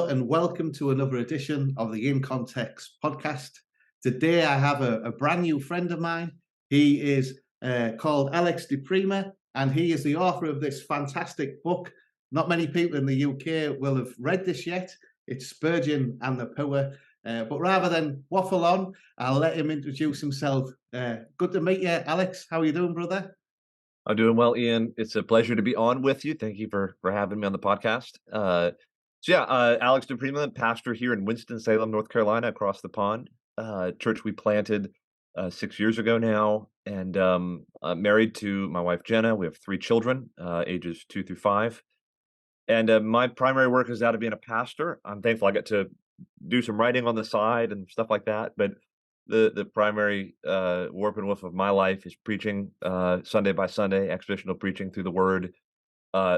Hello and welcome to another edition of the In Context podcast. Today I have a brand new friend of mine. He is called Alex Di Prima, and he is the author of this fantastic book. Not many people in the UK will have read this yet. It's Spurgeon and the Poor. But rather than waffle on, I'll let him introduce himself. Good to meet you, Alex. How are you doing, brother? I'm doing well, Ian. It's a pleasure to be on with you. Thank you for having me on the podcast. Alex DiPrima, pastor here in Winston Salem, North Carolina, across the pond. Church we planted 6 years ago now, and married to my wife Jenna. We have 3 children, ages 2 through 5. And my primary work is out of being a pastor. I'm thankful I get to do some writing on the side and stuff like that, but the primary warp and woof of my life is preaching Sunday by Sunday, expositional preaching through the Word,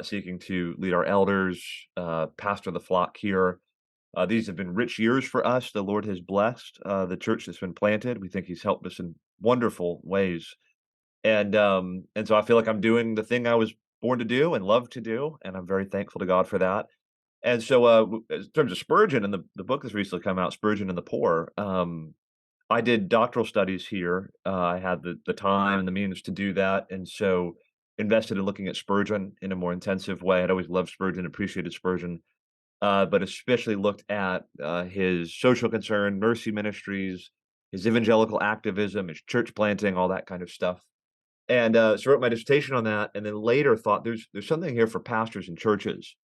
seeking to lead our elders, pastor the flock here. These have been rich years for us. The Lord has blessed the church that's been planted. We think He's helped us in wonderful ways, and so I feel like I'm doing the thing I was born to do and love to do, and I'm very thankful to God for that. And so, in terms of Spurgeon and the book that's recently come out, Spurgeon and the Poor. I did doctoral studies here. I had the time and the means to do that, and so invested in looking at Spurgeon in a more intensive way. I'd always loved Spurgeon, appreciated Spurgeon, but especially looked at his social concern, mercy ministries, his evangelical activism, his church planting, all that kind of stuff. And so wrote my dissertation on that, and then later thought there's something here for pastors and churches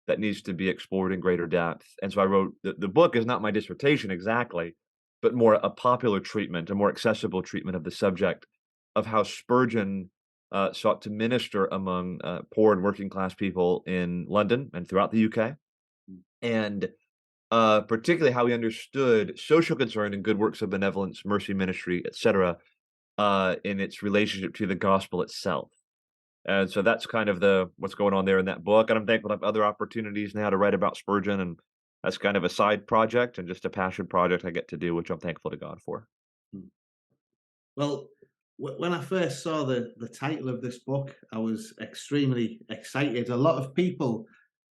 that needs to be explored in greater depth. And so I wrote the book is not my dissertation exactly, but more a popular treatment, a more accessible treatment of the subject of how Spurgeon sought to minister among poor and working class people in London and throughout the UK, and particularly how he understood social concern and good works of benevolence, mercy ministry, etc., in its relationship to the gospel itself. And so that's kind of what's going on there in that book. And I'm thankful to have other opportunities now to write about Spurgeon, and that's kind of a side project and just a passion project I get to do, which I'm thankful to God for. Well, when I first saw the title of this book, I was extremely excited. A lot of people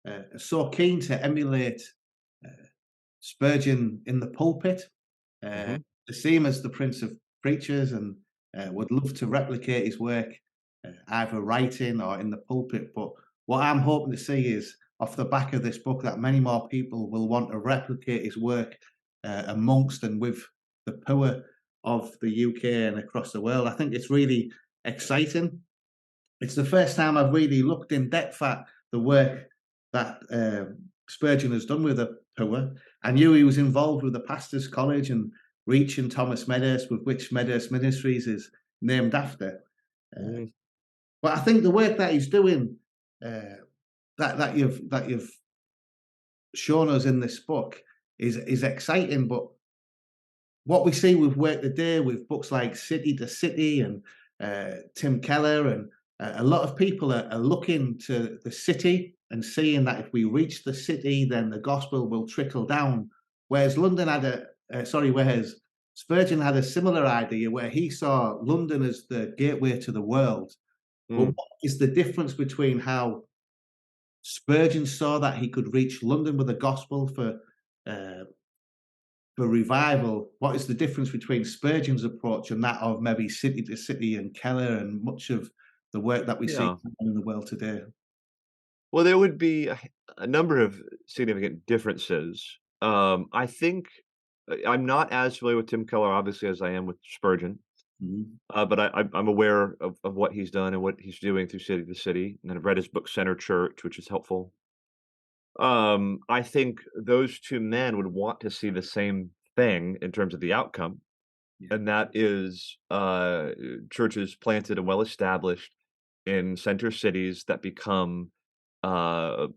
are so keen to emulate uh, Spurgeon in the pulpit, Hmm. to see him as the Prince of Preachers, and would love to replicate his work, either writing or in the pulpit. But what I'm hoping to see is, off the back of this book, that many more people will want to replicate his work amongst and with the poor of the UK and across the world. I think it's really exciting. It's the first time I've really looked in depth at the work that Spurgeon has done with the poor. I knew he was involved with the Pastors' College and reaching Thomas Medhurst, with which Medhurst Ministries is named after. Uh, Mm. but I think the work that he's doing, that you've shown us in this book, is exciting. But what we see with Work the Day, with books like City to City and Tim Keller, and a lot of people are looking to the city and seeing that if we reach the city, then the gospel will trickle down. Whereas whereas Spurgeon had a similar idea where he saw London as the gateway to the world. But Mm. what is the difference between how Spurgeon saw that he could reach London with the gospel uh, for revival? What is the difference between Spurgeon's approach and that of maybe City to City and Keller and much of the work that we see Yeah. in the world today? Well, there would be a number of significant differences. I think I'm not as familiar with Tim Keller, obviously, as I am with Spurgeon. Mhm. But I'm aware of what he's done and what he's doing through City to City, and I've read his book Center Church, which is helpful. I think those 2 men would want to see the same thing in terms of the outcome, Yeah. and that is churches planted and well established in center cities that become uh,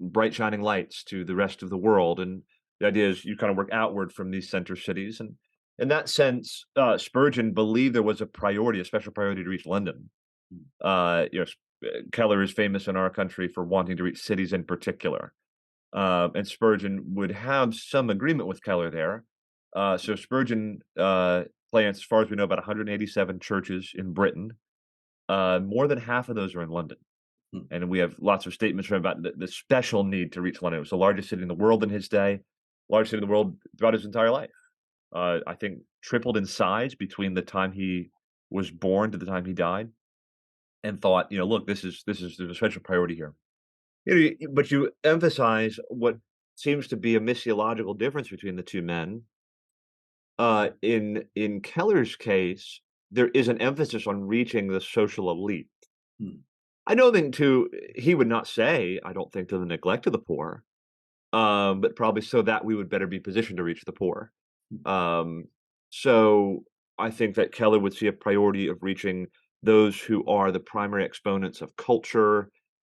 bright shining lights to the rest of the world. And the idea is you kind of work outward from these center cities. And in that sense, Spurgeon believed there was a priority, a special priority to reach London. Mm. Keller is famous in our country for wanting to reach cities in particular. And Spurgeon would have some agreement with Keller there. So Spurgeon plants, as far as we know, about 187 churches in Britain. More than half of those are in London. mm, And we have lots of statements from him about the special need to reach London. It was the largest city in the world in his day, largest city in the world throughout his entire life. I think tripled in size between the time he was born to the time he died, and thought, look, this is there's a special priority here. But you emphasize what seems to be a missiological difference between the two men. In Keller's case, there is an emphasis on reaching the social elite. mm, I don't think to he would not say, I don't think, to the neglect of the poor, but probably so that we would better be positioned to reach the poor. mm, Um, so I think that Keller would see a priority of reaching those who are the primary exponents of culture,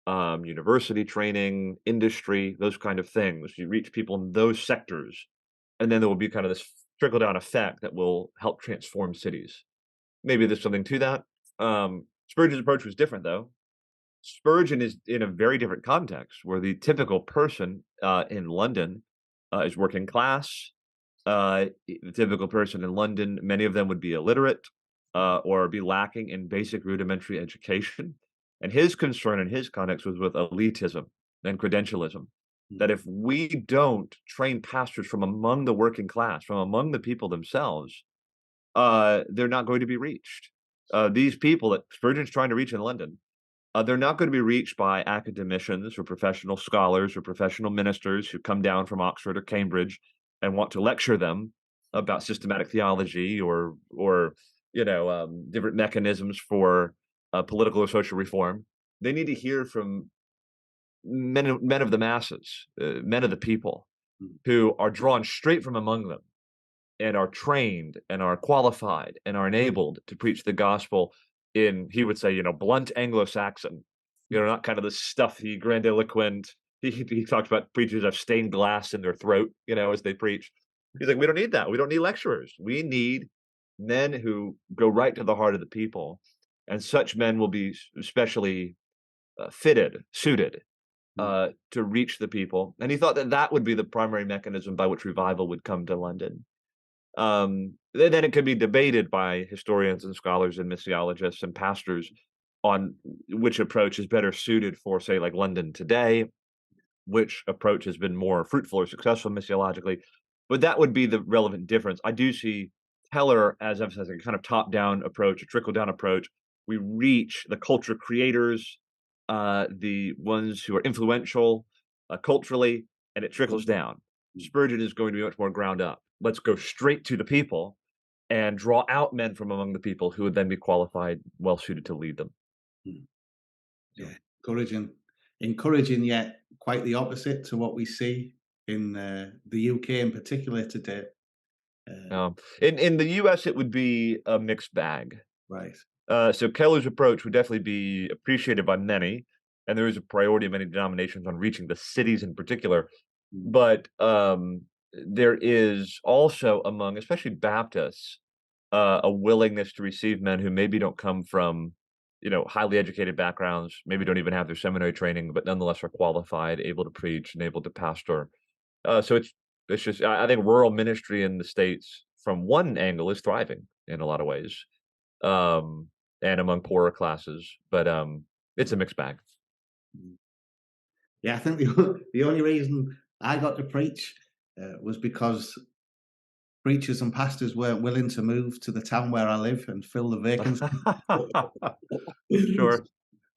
university training, industry, those kind of things. You reach people in those sectors, and then there will be kind of this trickle down effect that will help transform cities. Maybe there's something to that. Spurgeon's approach was different, though. Spurgeon is in a very different context where the typical person in London is working class. The typical person in London, many of them would be illiterate or be lacking in basic rudimentary education. And his concern in his context was with elitism and credentialism. mm, That if we don't train pastors from among the working class, from among the people themselves, they're not going to be reached. These people that Spurgeon's trying to reach in London, they're not going to be reached by academicians or professional scholars or professional ministers who come down from Oxford or Cambridge and want to lecture them about systematic theology or different mechanisms for political or social reform. They need to hear from men of the masses, men of the people, mm, who are drawn straight from among them and are trained and are qualified and are enabled to preach the gospel in, he would say, blunt Anglo-Saxon, not kind of the stuffy, grandiloquent. He talks about preachers have stained glass in their throat, as they preach. He's like, we don't need that. We don't need lecturers. We need men who go right to the heart of the people. And such men will be especially suited mm, to reach the people. And he thought that that would be the primary mechanism by which revival would come to London. Then it could be debated by historians and scholars and missiologists and pastors on which approach is better suited for, say, like London today, which approach has been more fruitful or successful missiologically. But that would be the relevant difference. I do see Keller as emphasizing a kind of top-down approach, a trickle-down approach. We reach the culture creators, the ones who are influential culturally, and it trickles down. mm, Spurgeon is going to be much more ground up. Let's go straight to the people and draw out men from among the people who would then be qualified, well suited to lead them. mm. So, Yeah, encouraging, yet quite the opposite to what we see in the UK in particular today. in the U.S., it would be a mixed bag. Right. So Keller's approach would definitely be appreciated by many, and there is a priority of many denominations on reaching the cities in particular. Mm, But there is also among, especially Baptists, a willingness to receive men who maybe don't come from, highly educated backgrounds, maybe don't even have their seminary training, but nonetheless are qualified, able to preach, and able to pastor. So it's just I think rural ministry in the States, from one angle, is thriving in a lot of ways, um, and among poorer classes, but it's a mixed bag. mm. Yeah, I think the only reason I got to preach was because preachers and pastors weren't willing to move to the town where I live and fill the vacancy. Sure.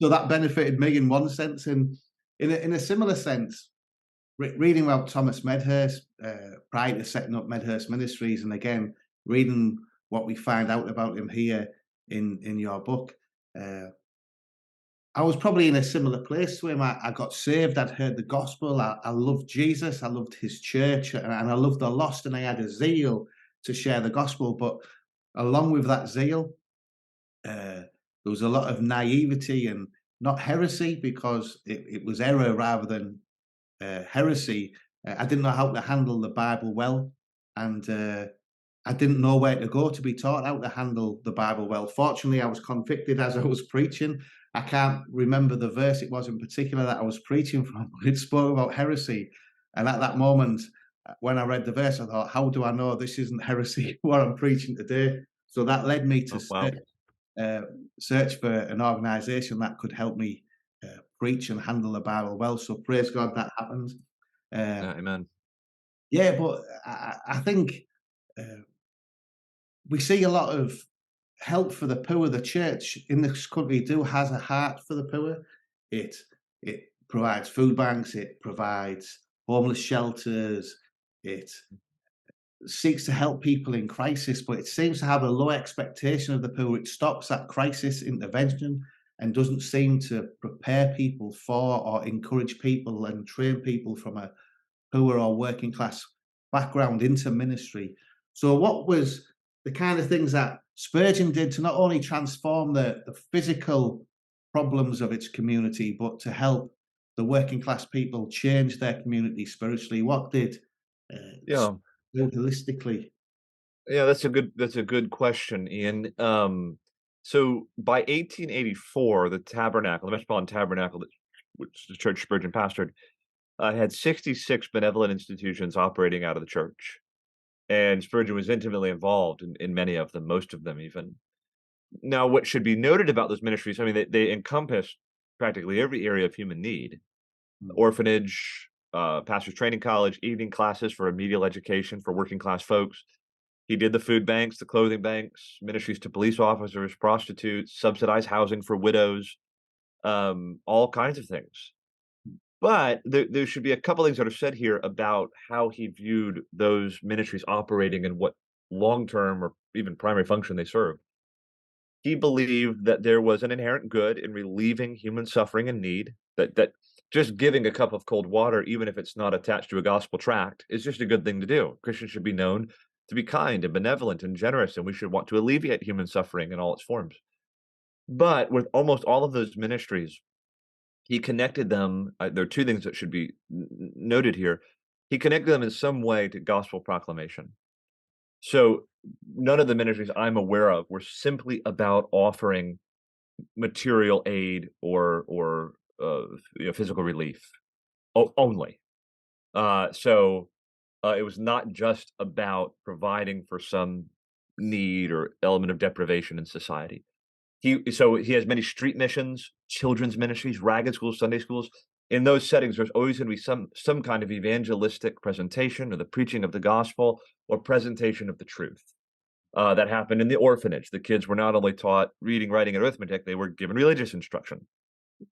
So that benefited me in one sense, and in a similar sense, reading about Thomas Medhurst prior to setting up Medhurst Ministries, and again reading what we find out about him here in your book, I was probably in a similar place to him. I got saved. I'd heard the gospel. I loved Jesus. I loved his church, and I loved the lost. And I had a zeal to share the gospel. But along with that zeal, there was a lot of naivety and not heresy, because it was error rather than heresy. I didn't know how to handle the Bible well, and I didn't know where to go to be taught how to handle the Bible well. Fortunately, I was convicted as I was preaching. I can't remember the verse it was in particular that I was preaching from, but it spoke about heresy. And at that moment, when I read the verse, I thought, how do I know this isn't heresy, what I'm preaching today? So that led me to Oh, wow. search for an organization that could help me preach and handle the Bible well. So praise God that happens. Amen. Yeah, but I think uh, we see a lot of help for the poor. The church in this country has a heart for the poor. It it provides food banks. It provides homeless shelters. It seeks to help people in crisis, but it seems to have a low expectation of the poor. It stops at crisis intervention and doesn't seem to prepare people for or encourage people and train people from a poor or working class background into ministry. So, what was the kind of things that Spurgeon did to not only transform the physical problems of its community, but to help the working class people change their community spiritually? What did Yeah. holistically? Yeah, that's a good question, Ian. So by 1884, the Tabernacle, the Metropolitan Tabernacle, which the church Spurgeon pastored, had 66 benevolent institutions operating out of the church, and Spurgeon was intimately involved in many of them, most of them even. Now, what should be noted about those ministries, I mean, they encompass practically every area of human need: Mm. orphanage, pastor's training college, evening classes for remedial education for working class folks. He did the food banks, the clothing banks, ministries to police officers, prostitutes, subsidized housing for widows, all kinds of things. But there should be a couple things that are said here about how he viewed those ministries operating and what long-term or even primary function they serve. He believed that there was an inherent good in relieving human suffering and need, that just giving a cup of cold water, even if it's not attached to a gospel tract, is just a good thing to do. Christians should be known to be kind and benevolent and generous, and we should want to alleviate human suffering in all its forms. But with almost all of those ministries, he connected them. There are two things that should be noted here. He connected them in some way to gospel proclamation. So none of the ministries I'm aware of were simply about offering material aid or physical relief only. It was not just about providing for some need or element of deprivation in society. He has many street missions, children's ministries, ragged schools, Sunday schools. In those settings, there's always going to be some kind of evangelistic presentation or the preaching of the gospel or presentation of the truth. That happened in the orphanage. The kids were not only taught reading, writing, and arithmetic, they were given religious instruction.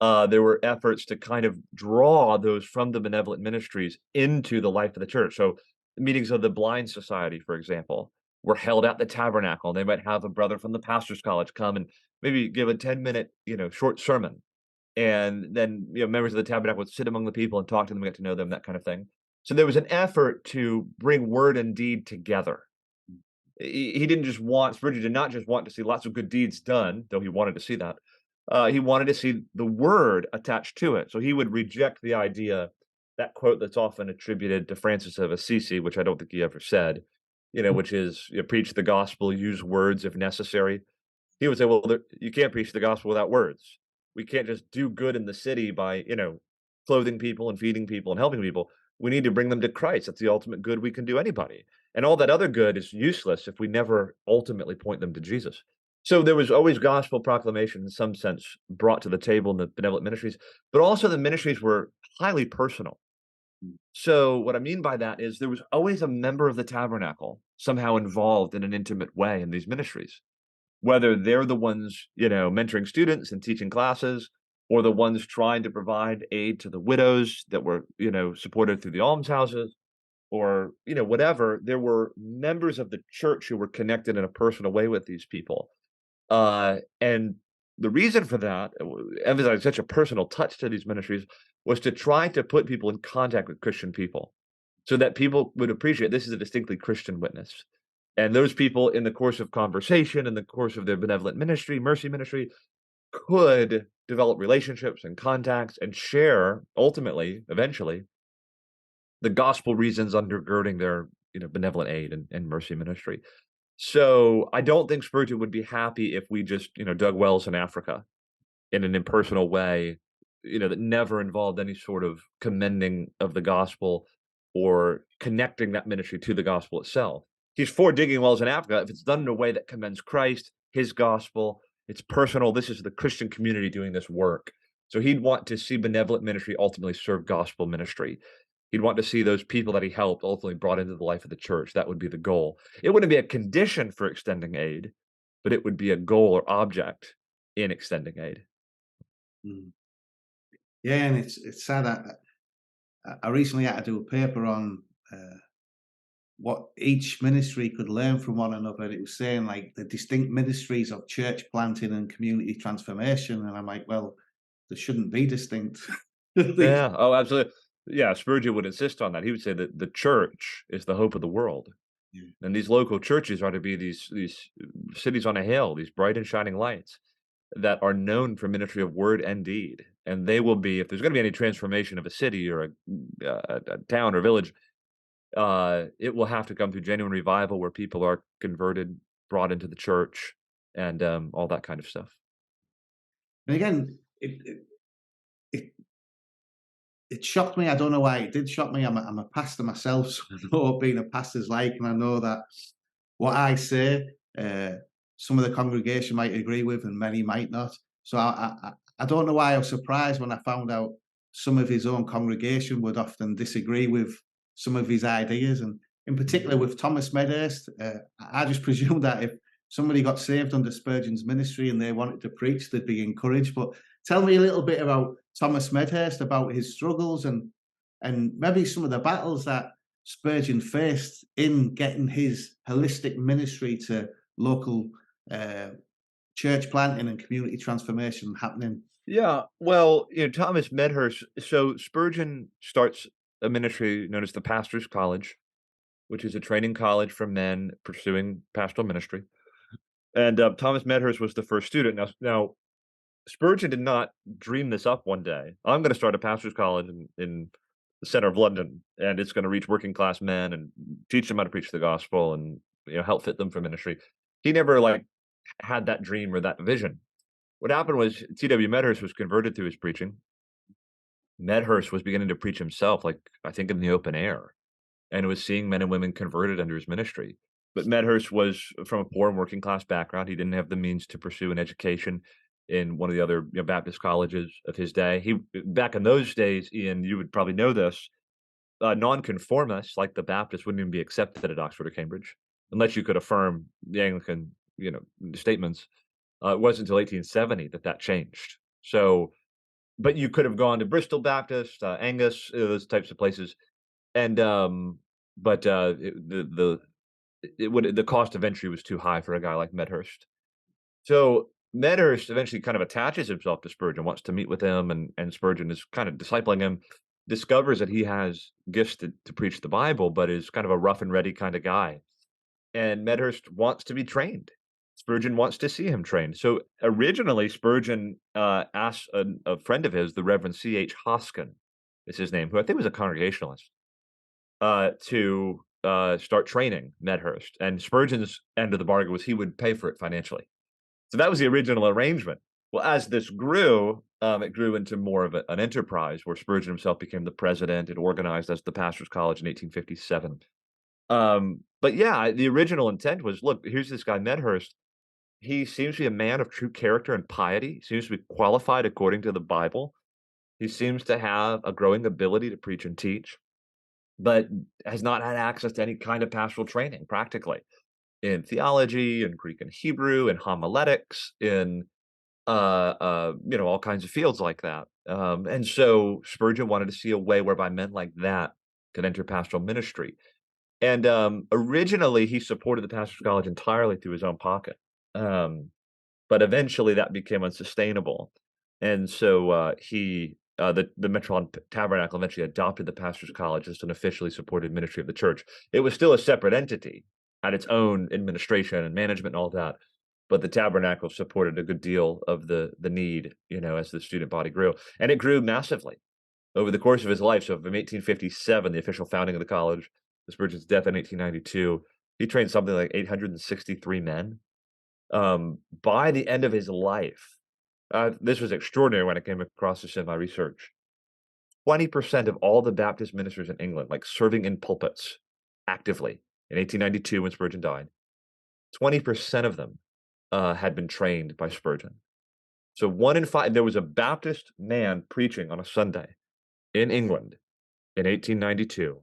There were efforts to kind of draw those from the benevolent ministries into the life of the church. So the meetings of the Blind Society, for example, were held at the tabernacle. They might have a brother from the pastor's college come and maybe give a 10-minute, short sermon. And then, members of the tabernacle would sit among the people and talk to them, get to know them, that kind of thing. So there was an effort to bring word and deed together. He didn't just want, Spurgeon did not just want to see lots of good deeds done, though he wanted to see that. He wanted to see the word attached to it. So he would reject the idea, that quote that's often attributed to Francis of Assisi, which I don't think he ever said, which is, preach the gospel, use words if necessary. He would say, well, you can't preach the gospel without words. We can't just do good in the city by, clothing people and feeding people and helping people. We need to bring them to Christ. That's the ultimate good we can do anybody. And all that other good is useless if we never ultimately point them to Jesus. So there was always gospel proclamation in some sense brought to the table in the benevolent ministries, but also the ministries were highly personal. So what I mean by that is there was always a member of the tabernacle somehow involved in an intimate way in these ministries, whether they're the ones, mentoring students and teaching classes, or the ones trying to provide aid to the widows that were, supported through the almshouses, or, whatever. There were members of the church who were connected in a personal way with these people. And the reason for that, emphasizing such a personal touch to these ministries, was to try to put people in contact with Christian people so that people would appreciate this is a distinctly Christian witness. And those people, in the course of conversation, in the course of their benevolent ministry, mercy ministry, could develop relationships and contacts and share, ultimately, eventually, the gospel reasons undergirding their, benevolent aid and mercy ministry. So I don't think Spurgeon would be happy if we just, dug wells in Africa in an impersonal way, that never involved any sort of commending of the gospel or connecting that ministry to the gospel itself. He's for digging wells in Africa if it's done in a way that commends Christ, his gospel, it's personal. This is the Christian community doing this work. So he'd want to see benevolent ministry ultimately serve gospel ministry. He'd want to see those people that he helped ultimately brought into the life of the church. That would be the goal. It wouldn't be a condition for extending aid, but it would be a goal or object in extending aid. Mm. Yeah, and it's sad. I recently had to do a paper on what each ministry could learn from one another. It was saying like the distinct ministries of church planting and community transformation, and I'm like, well, there shouldn't be distinct. Yeah. Oh, absolutely. Yeah. Spurgeon would insist on that. He would say that the church is the hope of the world. Yeah. And these local churches are to be these cities on a hill, these bright and shining lights that are known for ministry of word and deed. And they will be, if there's going to be any transformation of a city or a town or village, it will have to come through genuine revival where people are converted, brought into the church, and all that kind of stuff. And again, it it shocked me. I don't know why it did shock me. I'm a pastor myself, so I know what being a pastor's like, and I know that what I say, some of the congregation might agree with, and many might not. So I don't know why I was surprised when I found out some of his own congregation would often disagree with some of his ideas, and in particular with Thomas Medhurst. I just presumed that if somebody got saved under Spurgeon's ministry and they wanted to preach, they'd be encouraged. But tell me a little bit about Thomas Medhurst, about his struggles and maybe some of the battles that Spurgeon faced in getting his holistic ministry to local church planting and community transformation happening. Yeah, well, Thomas Medhurst. So Spurgeon starts a ministry known as the Pastor's College, which is a training college for men pursuing pastoral ministry. And Thomas Medhurst was the first student. Now Spurgeon did not dream this up one day. I'm going to start a pastor's college in the center of London, and it's going to reach working class men and teach them how to preach the gospel and help fit them for ministry. He never had that dream or that vision. What happened was T.W. Medhurst was converted through his preaching. Medhurst was beginning to preach himself, like I think in the open air, and was seeing men and women converted under his ministry. But Medhurst was from a poor and working class background. He didn't have the means to pursue an education in one of the other Baptist colleges of his day. He back in those days, Ian, you would probably know this. Nonconformists like the Baptists wouldn't even be accepted at Oxford or Cambridge unless you could affirm the Anglican, statements. It wasn't until 1870 that changed. So, but you could have gone to Bristol Baptist, Angus, those types of places, and but the cost of entry was too high for a guy like Medhurst. So Medhurst eventually kind of attaches himself to Spurgeon, wants to meet with him, and Spurgeon is kind of discipling him, discovers that he has gifts to preach the Bible, but is kind of a rough and ready kind of guy. And Medhurst wants to be trained. Spurgeon wants to see him trained. So originally, Spurgeon asked a friend of his, the Reverend C.H. Hoskin, is his name, who I think was a Congregationalist, to start training Medhurst. And Spurgeon's end of the bargain was he would pay for it financially. So that was the original arrangement. Well, as this grew, it grew into more of an enterprise where Spurgeon himself became the president and organized as the Pastor's College in 1857. But yeah, the original intent was, look, here's this guy Medhurst. He seems to be a man of true character and piety. He seems to be qualified according to the Bible. He seems to have a growing ability to preach and teach, but has not had access to any kind of pastoral training practically in theology, in Greek and Hebrew, in homiletics, in all kinds of fields like that. And so Spurgeon wanted to see a way whereby men like that could enter pastoral ministry. And originally, he supported the Pastor's College entirely through his own pocket. But eventually, that became unsustainable. And so the Metropolitan Tabernacle eventually adopted the Pastor's College as an officially supported ministry of the church. It was still a separate entity, had its own administration and management and all that. But the Tabernacle supported a good deal of the need, as the student body grew. And it grew massively over the course of his life. So from 1857, the official founding of the college, to Spurgeon's death in 1892, he trained something like 863 men. By the end of his life, this was extraordinary when I came across this in my research. 20% of all the Baptist ministers in England, like serving in pulpits actively in 1892 when Spurgeon died, 20% of them had been trained by Spurgeon. So 1 in 5, there was a Baptist man preaching on a Sunday in England in 1892.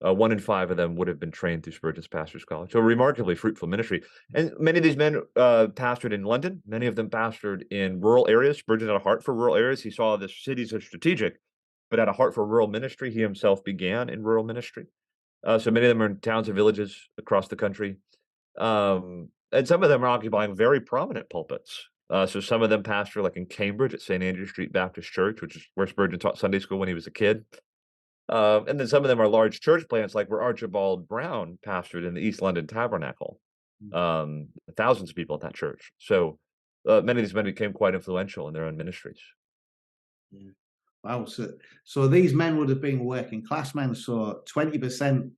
1 in 5 of them would have been trained through Spurgeon's Pastors College. So a remarkably fruitful ministry. And many of these men pastored in London. Many of them pastored in rural areas. Spurgeon had a heart for rural areas. He saw the cities as strategic, but had a heart for rural ministry. He himself began in rural ministry. So many of them are in towns and villages across the country. And some of them are occupying very prominent pulpits. So some of them pastor like in Cambridge at St. Andrew Street Baptist Church, which is where Spurgeon taught Sunday school when he was a kid. And then some of them are large church plants, like where Archibald Brown pastored in the East London Tabernacle. Thousands of people at that church. So many of these men became quite influential in their own ministries. Yeah. Wow. So these men would have been working class men. So 20%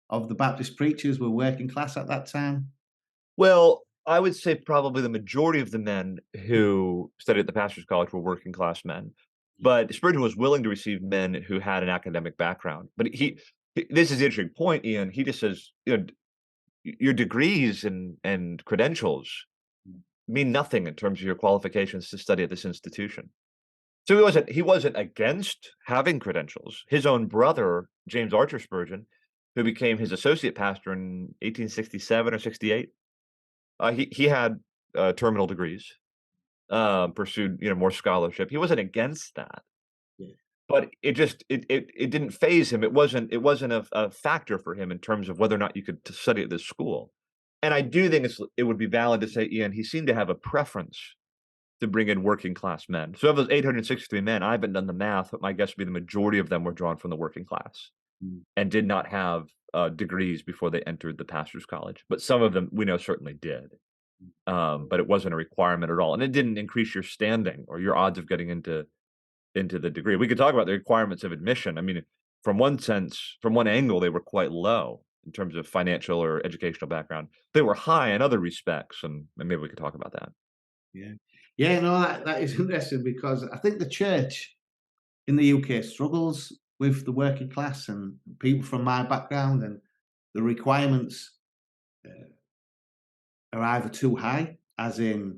of the Baptist preachers were working class at that time. Well, I would say probably the majority of the men who studied at the Pastors College were working class men. But Spurgeon was willing to receive men who had an academic background. But this is the interesting point, Ian. He just says, your degrees and credentials mean nothing in terms of your qualifications to study at this institution. So he wasn't against having credentials. His own brother, James Archer Spurgeon, who became his associate pastor in 1867 or 68, he had terminal degrees, pursued more scholarship. He wasn't against that, but it didn't faze him. It wasn't a factor for him in terms of whether or not you could study at this school. And I do think it would be valid to say, Ian, he seemed to have a preference to bring in working class men. So of those 863 men, I haven't done the math, but my guess would be the majority of them were drawn from the working class and did not have degrees before they entered the Pastors College. But some of them we know certainly did. But it wasn't a requirement at all. And it didn't increase your standing or your odds of getting into the degree. We could talk about the requirements of admission. I mean, from one angle, they were quite low in terms of financial or educational background. They were high in other respects, and maybe we could talk about that. Yeah. Yeah, no, that is interesting, because I think the church in the UK struggles with the working class and people from my background, and the requirements are either too high, as in,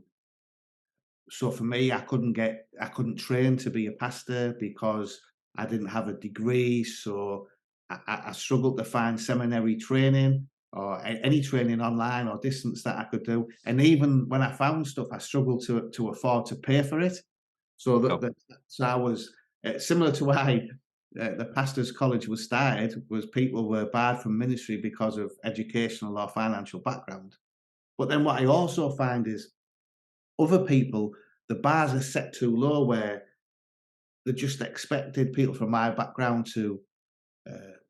so for me, I couldn't train to be a pastor because I didn't have a degree. So I struggled to find seminary training or any training online or distance that I could do. And even when I found stuff, I struggled to afford to pay for it. So so I was similar to why the pastors' college was started, was people were barred from ministry because of educational or financial background. But then what I also find is other people, the bars are set too low, where they just expected people from my background to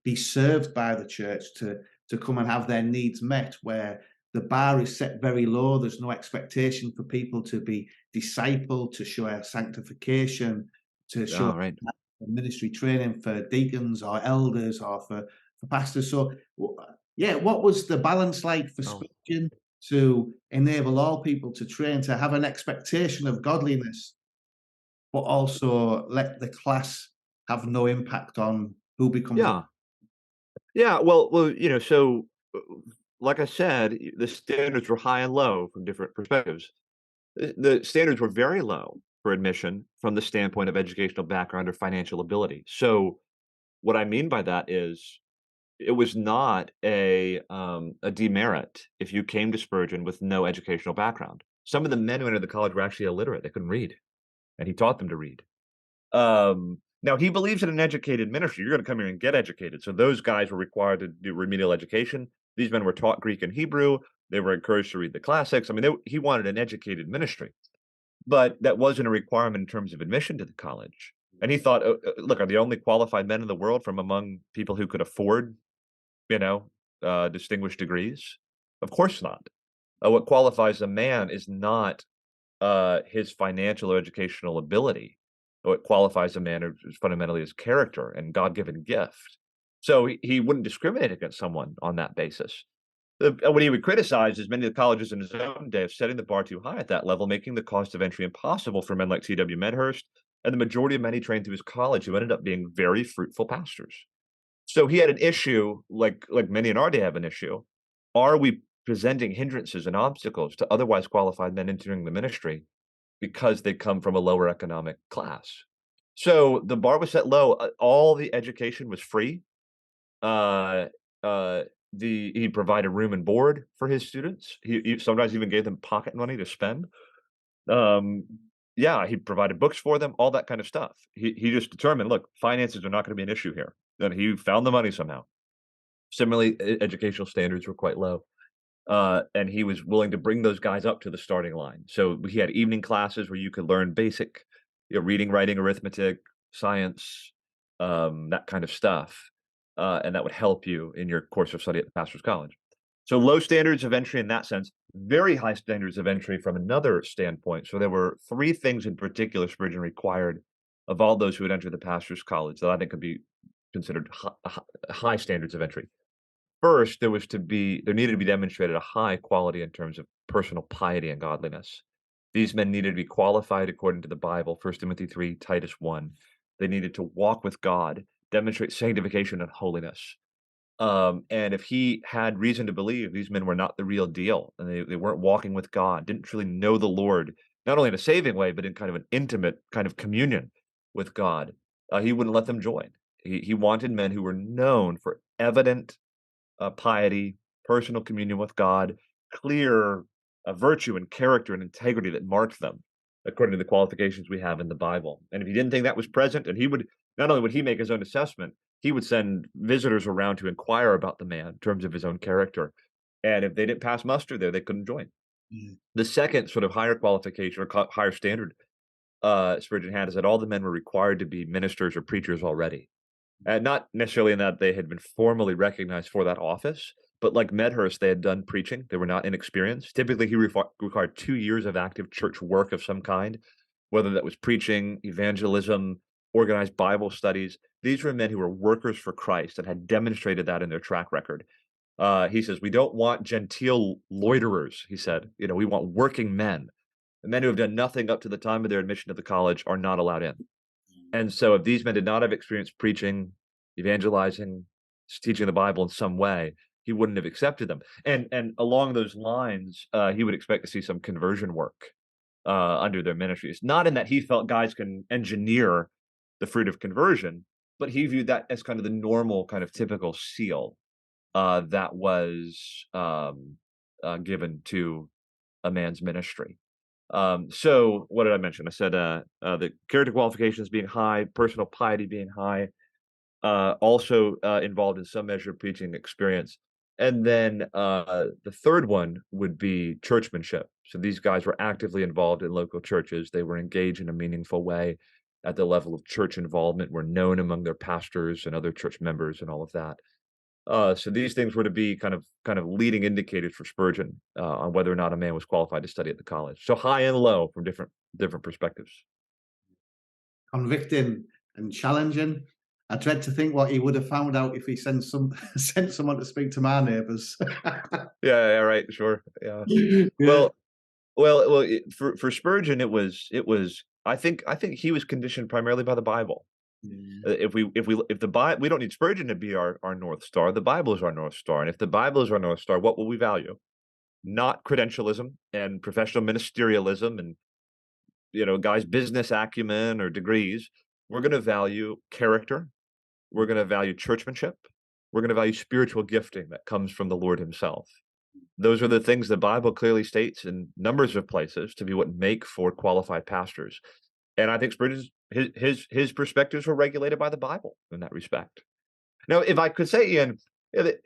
be served by the church, to come and have their needs met, where the bar is set very low. There's no expectation for people to be discipled, to show our sanctification, to show ministry training for deacons or elders or for pastors. So, yeah, what was the balance like for Spurgeon to enable all people to train, to have an expectation of godliness, but also let the class have no impact on who becomes? Yeah. Well, so like I said, the standards were high and low from different perspectives. The standards were very low for admission from the standpoint of educational background or financial ability. So what I mean by that is it was not a demerit if you came to Spurgeon with no educational background. Some of the men who entered the college were actually illiterate. They couldn't read, and he taught them to read. Now, he believes in an educated ministry. You're going to come here and get educated. So those guys were required to do remedial education. These men were taught Greek and Hebrew. They were encouraged to read the classics. I mean, he wanted an educated ministry, but that wasn't a requirement in terms of admission to the college. And he thought, look, are the only qualified men in the world from among people who could afford, distinguished degrees? Of course not. What qualifies a man is not his financial or educational ability. What qualifies a man is fundamentally his character and God-given gift. So he wouldn't discriminate against someone on that basis. What he would criticize is many of the colleges in his own day of setting the bar too high at that level, making the cost of entry impossible for men like T.W. Medhurst and the majority of men he trained through his college who ended up being very fruitful pastors. So he had an issue, like many in our day have an issue. Are we presenting hindrances and obstacles to otherwise qualified men entering the ministry because they come from a lower economic class. So the bar was set low. All the education was free. Uh, uh, he provided room and board for his students. He sometimes even gave them pocket money to spend. Um, yeah, he provided books for them, all that kind of stuff. He just determined, look, finances are not going to be an issue here. Then he found the money somehow. Similarly, educational standards were quite low. And he was willing to bring those guys up to the starting line. So he had evening classes where you could learn basic, reading, writing, arithmetic, science, that kind of stuff, and that would help you in your course of study at the pastor's college. So low standards of entry in that sense, very high standards of entry from another standpoint. So there were three things in particular Spurgeon required of all those who would enter the pastor's college that I think could be considered high standards of entry. First, there needed to be demonstrated a high quality in terms of personal piety and godliness. These men needed to be qualified according to the Bible, 1 Timothy 3, Titus 1. They needed to walk with God, demonstrate sanctification and holiness. And if he had reason to believe these men were not the real deal, and they weren't walking with God, didn't truly know the Lord, not only in a saving way, but in kind of an intimate kind of communion with God, he wouldn't let them join. He wanted men who were known for evident piety, personal communion with God, clear virtue and character and integrity that marked them, according to the qualifications we have in the Bible. And if he didn't think that was present, and he would not only would he make his own assessment, he would send visitors around to inquire about the man in terms of his own character. And if they didn't pass muster there, they couldn't join. Mm. The second sort of higher qualification or higher standard Spurgeon had is that all the men were required to be ministers or preachers already. Not necessarily in that they had been formally recognized for that office, but like Medhurst, they had done preaching. They were not inexperienced. Typically, he required 2 years of active church work of some kind, whether that was preaching, evangelism, organized Bible studies. These were men who were workers for Christ and had demonstrated that in their track record. He says, we don't want genteel loiterers, he said. We want working men. The men who have done nothing up to the time of their admission to the college are not allowed in. And so if these men did not have experience preaching, evangelizing, teaching the Bible in some way, he wouldn't have accepted them. And along those lines, he would expect to see some conversion work under their ministries. Not in that he felt guys can engineer the fruit of conversion, but he viewed that as kind of the normal, kind of typical seal that was given to a man's ministry. So what did I mention? I said the character qualifications being high, personal piety being high, also involved in some measure of preaching experience. And then the third one would be churchmanship. So these guys were actively involved in local churches. They were engaged in a meaningful way at the level of church involvement, were known among their pastors and other church members and all of that. So these things were to be kind of leading indicators for Spurgeon on whether or not a man was qualified to study at the college. So high and low from different perspectives. Convicting and challenging. I dread to think what he would have found out if he sent someone to speak to my neighbours. Yeah, right, sure, yeah. Yeah. Well, for Spurgeon, it was. I think he was conditioned primarily by the Bible. Yeah. If the Bible, we don't need Spurgeon to be our North Star. The Bible is our North Star, and if the Bible is our North Star, what will we value? Not credentialism and professional ministerialism and guys' business acumen or degrees. We're going to value character. We're going to value churchmanship. We're going to value spiritual gifting that comes from the Lord Himself. Those are the things the Bible clearly states in numbers of places to be what make for qualified pastors. And I think Spurgeon's his perspectives were regulated by the Bible in that respect. Now, if I could say, Ian, that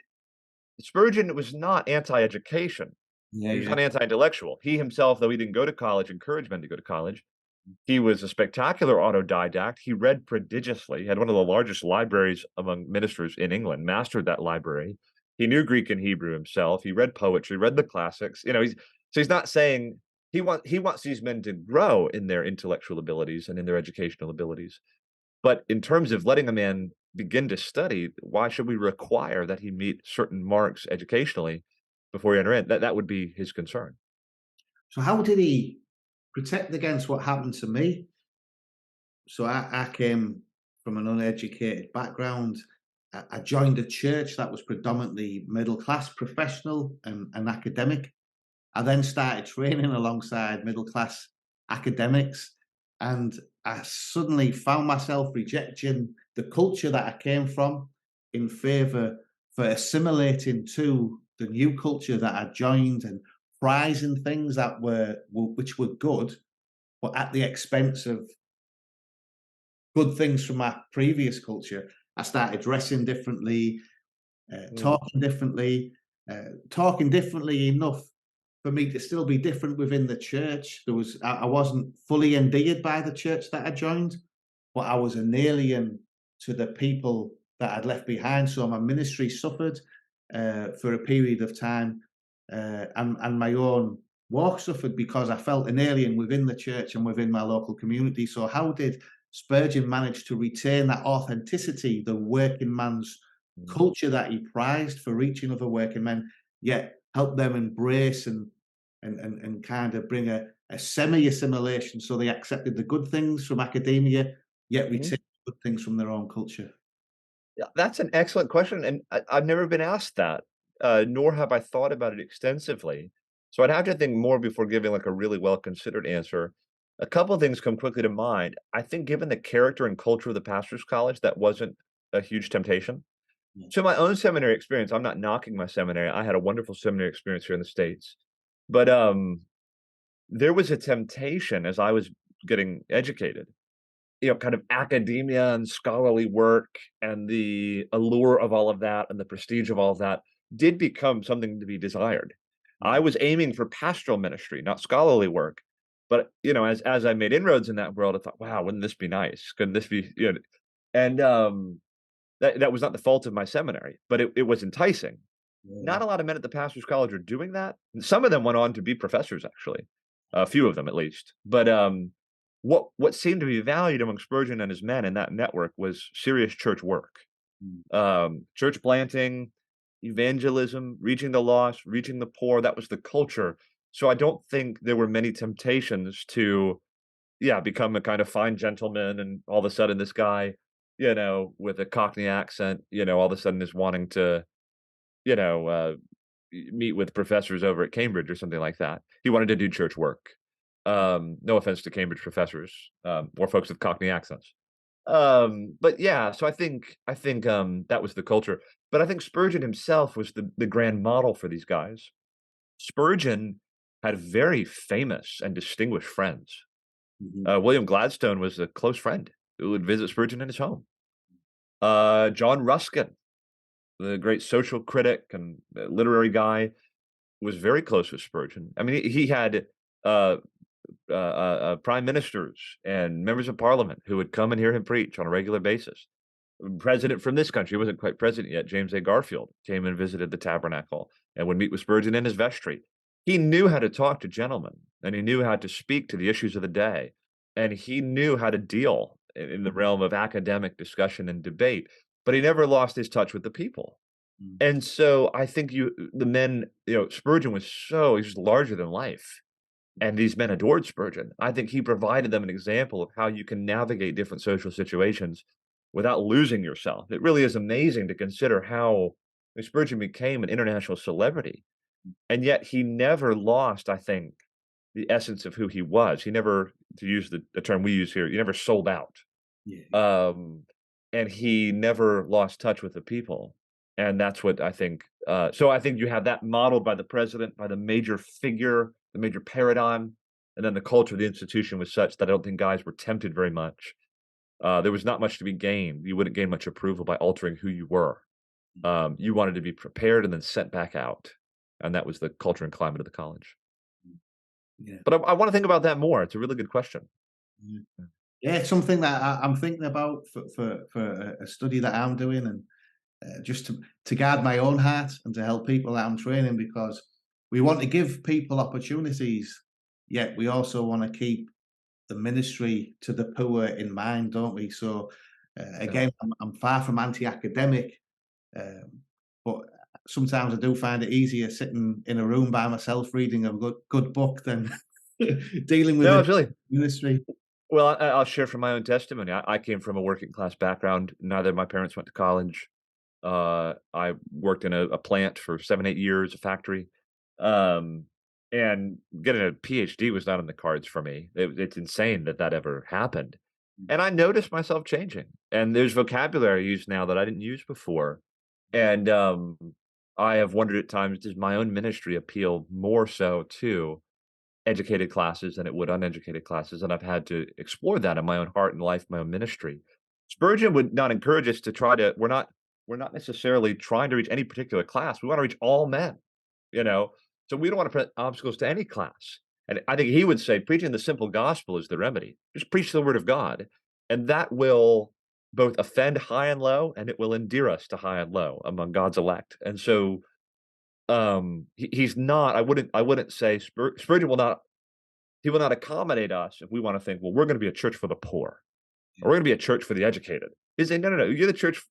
Spurgeon was not anti-education. Yeah, He was yeah. not anti-intellectual. He himself, though he didn't go to college, encouraged men to go to college. He was a spectacular autodidact. He read prodigiously. He had one of the largest libraries among ministers in England, mastered that library. He knew Greek and Hebrew himself. He read poetry, read the classics. He's not saying he wants these men to grow in their intellectual abilities and in their educational abilities. But in terms of letting a man begin to study, why should we require that he meet certain marks educationally before he enter in? That would be his concern. So how did he protect against what happened to me? So I came from an uneducated background. I joined a church that was predominantly middle class, professional, and academic. I then started training alongside middle class academics, and I suddenly found myself rejecting the culture that I came from in favor for assimilating to the new culture that I joined and prizing things that which were good, but at the expense of good things from my previous culture. I started dressing differently, Mm, talking differently enough for me to still be different within the church. I wasn't fully endeared by the church that I joined, but I was an alien to the people that I'd left behind. So my ministry suffered for a period of time, and my own walk suffered because I felt an alien within the church and within my local community. So how did Spurgeon manage to retain that authenticity, the working man's mm, culture that he prized for reaching other working men, yet help them embrace and kind of bring a semi-assimilation so they accepted the good things from academia, yet mhm. retain good things from their own culture? Yeah, that's an excellent question, and I've never been asked that, nor have I thought about it extensively. So I'd have to think more before giving like a really well-considered answer. A couple of things come quickly to mind. I think given the character and culture of the pastor's college, that wasn't a huge temptation. Yeah. So my own seminary experience, I'm not knocking my seminary. I had a wonderful seminary experience here in the States. But there was a temptation as I was getting educated, kind of academia and scholarly work and the allure of all of that and the prestige of all of that did become something to be desired. I Yeah. was aiming for pastoral ministry, not scholarly work. But, as I made inroads in that world, I thought, wow, wouldn't this be nice? Couldn't this be, and that was not the fault of my seminary, but it was enticing. Yeah. Not a lot of men at the pastor's college are doing that. And some of them went on to be professors, actually, a few of them at least. But what seemed to be valued among Spurgeon and his men in that network was serious church work, Mm. church planting, evangelism, reaching the lost, reaching the poor. That was the culture. So I don't think there were many temptations to, yeah, become a kind of fine gentleman, and all of a sudden this guy, with a Cockney accent, all of a sudden is wanting to, you know, uh, meet with professors over at Cambridge or something like that. He wanted to do church work. No offense to Cambridge professors, or folks with Cockney accents. But yeah, so I think that was the culture. But I think Spurgeon himself was the grand model for these guys. Spurgeon had very famous and distinguished friends. Mhm. William Gladstone was a close friend who would visit Spurgeon in his home. John Ruskin, the great social critic and literary guy, was very close with Spurgeon. I mean, he had uh, prime ministers and members of parliament who would come and hear him preach on a regular basis. President from this country, he wasn't quite president yet, James A. Garfield, came and visited the tabernacle and would meet with Spurgeon in his vestry. He knew how to talk to gentlemen, and he knew how to speak to the issues of the day, and he knew how to deal in the realm of academic discussion and debate, but he never lost his touch with the people. Mm. And so I think the men, Spurgeon was he's just larger than life. And these men adored Spurgeon. I think he provided them an example of how you can navigate different social situations without losing yourself. It really is amazing to consider how Spurgeon became an international celebrity. And yet he never lost, I think, the essence of who he was. He never, to use the term we use here, he never sold out. Yeah. Um, and he never lost touch with the people. And that's what I think. So I think you have that modeled by the president, by the major figure, the major paradigm, and then the culture of the institution was such that I don't think guys were tempted very much. There was not much to be gained. You wouldn't gain much approval by altering who you were. You wanted to be prepared and then sent back out. And that was the culture and climate of the college. Yeah. But I want to think about that more. It's a really good question. Yeah. Yeah, it's something that I'm thinking about for a study that I'm doing, and just to guard my own heart and to help people that I'm training, because we want to give people opportunities, yet we also want to keep the ministry to the poor in mind, don't we? So Yeah. again, I'm far from anti-academic, um, but sometimes I do find it easier sitting in a room by myself reading a good book than dealing with No, the it's really ministry. well. I'll share from my own testimony. I came from a working class background. Neither of my parents went to college. I worked in a plant for 7, 8 years, a factory. Um, and getting a PhD was not in the cards for me. It's insane that that ever happened. And I noticed myself changing, and there's vocabulary I use now that I didn't use before. And I have wondered at times, does my own ministry appeal more so to educated classes than it would uneducated classes? And I've had to explore that in my own heart and life, my own ministry. Spurgeon would not encourage us to try to, we're not necessarily trying to reach any particular class. We want to reach all men, you know. So we don't want to put obstacles to any class. And I think he would say preaching the simple gospel is the remedy. Just preach the word of God, and that will both offend high and low, and it will endear us to high and low among God's elect. And so he's not, I wouldn't say Spurgeon will not, he will not accommodate us if we want to think, well, we're going to be a church for the poor, or we're going to be a church for the educated. He's saying, no, no, no, you're the church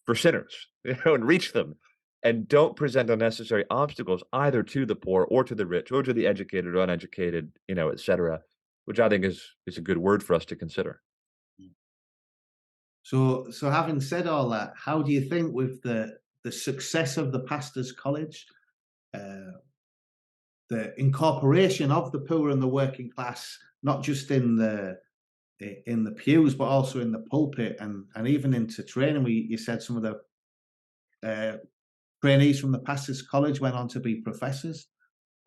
for sinners, and reach them, and don't present unnecessary obstacles either to the poor or to the rich or to the educated or uneducated, etc., which I think is a good word for us to consider. So having said all that, how do you think with the success of the pastors' college, uh, the incorporation of the poor and the working class, not just in the pews, but also in the pulpit and even into training? You said some of the trainees from the pastors' college went on to be professors.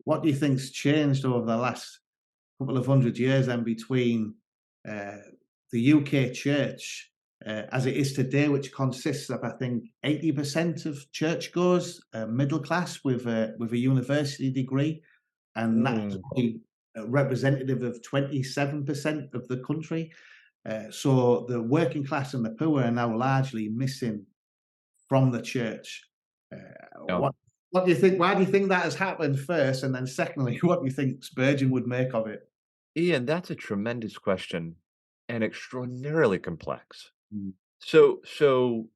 What do you think's changed over the last couple of 100 years then between uh, the UK church as it is today, which consists of, I think, 80% of churchgoers, middle class with a university degree, and that's Mm. only representative of 27% of the country. So the working class and the poor are now largely missing from the church. Yeah. What do you think? Why do you think that has happened first, and then secondly, what do you think Spurgeon would make of it? Ian, that's a tremendous question and extraordinarily complex. Mm, So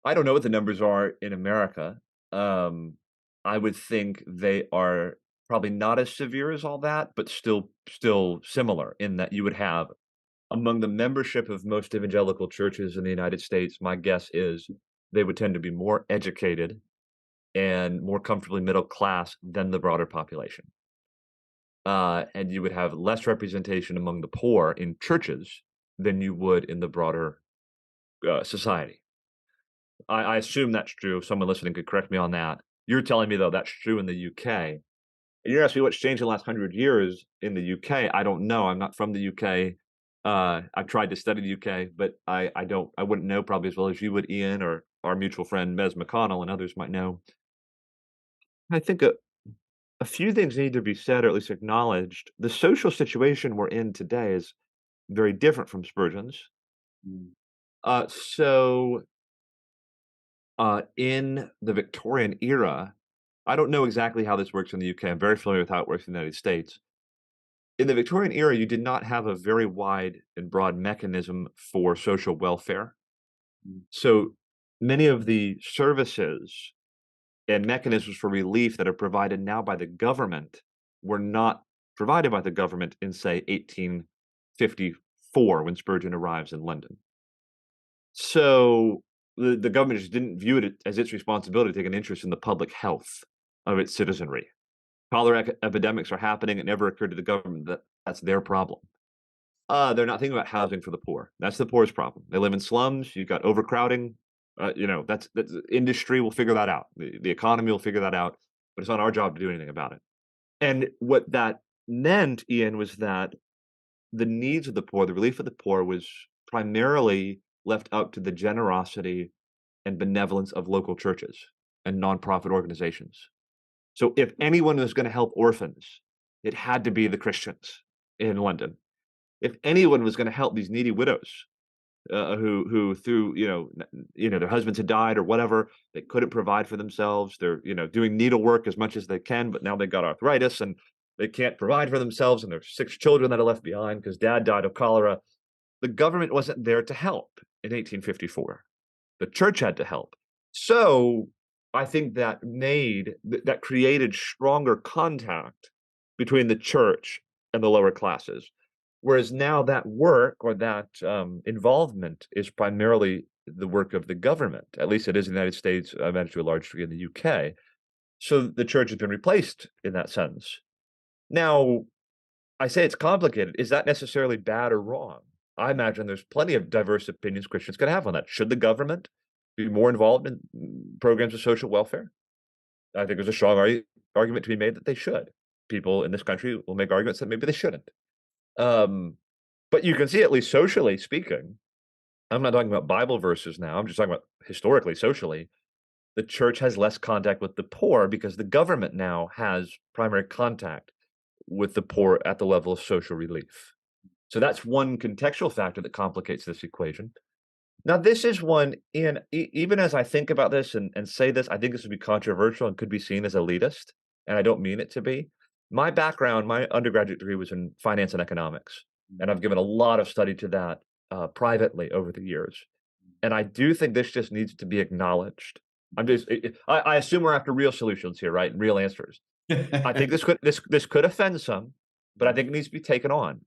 I don't know what the numbers are in America. Um, I would think they are probably not as severe as all that, but still similar in that you would have among the membership of most evangelical churches in the United States, my guess is they would tend to be more educated and more comfortably middle class than the broader population. And you would have less representation among the poor in churches than you would in the broader society. I assume that's true. Someone listening could correct me on that. You're telling me though that's true in the UK. And you're asking me what's changed in the last 100 years in the UK. I don't know. I'm not from the UK. I've tried to study the UK, but I wouldn't know probably as well as you would, Ian, or our mutual friend Mez McConnell and others might know. I think a few things need to be said or at least acknowledged. The social situation we're in today is very different from Spurgeon's. mm, So in the Victorian era, I don't know exactly how this works in the UK. I'm very familiar with how it works in the United States. In the Victorian era, you did not have a very wide and broad mechanism for social welfare. mm, So many of the services and mechanisms for relief that are provided now by the government were not provided by the government in, say, 1854 when Spurgeon arrives in London. So the government just didn't view it as its responsibility to take an interest in the public health of its citizenry. Cholera epidemics are happening. It never occurred to the government that that's their problem. They're not thinking about housing for the poor. That's the poor's problem. They live in slums. You've got overcrowding. That's industry will figure that out. The economy will figure that out. But it's not our job to do anything about it. And what that meant, Ian, was that the needs of the poor, the relief of the poor, was primarily left up to the generosity and benevolence of local churches and nonprofit organizations. So if anyone was going to help orphans, it had to be the Christians in London. If anyone was going to help these needy widows who through their husbands had died or whatever, they couldn't provide for themselves. They're doing needlework as much as they can, but now they've got arthritis and they can't provide for themselves, and there's 6 children that are left behind because dad died of cholera. The government wasn't there to help in 1854. The church had to help. So I think that created stronger contact between the church and the lower classes. Whereas now that work or that involvement is primarily the work of the government. At least it is in the United States, I imagine to a large degree in the UK. So the church has been replaced in that sense. Now, I say it's complicated. Is that necessarily bad or wrong? I imagine there's plenty of diverse opinions Christians can have on that. Should the government be more involved in programs of social welfare? I think there's a strong argument to be made that they should. People in this country will make arguments that maybe they shouldn't. But you can see, at least socially speaking, I'm not talking about Bible verses now. I'm just talking about historically, socially, the church has less contact with the poor because the government now has primary contact with the poor at the level of social relief. So that's one contextual factor that complicates this equation. Now, this is one, Ian, even as I think about this and say this, I think this would be controversial and could be seen as elitist, and I don't mean it to be. My background, my undergraduate degree was in finance and economics, and I've given a lot of study to that privately over the years. And I do think this just needs to be acknowledged. I assume we're after real solutions here, right? And real answers. I think this could offend some, but I think it needs to be taken on.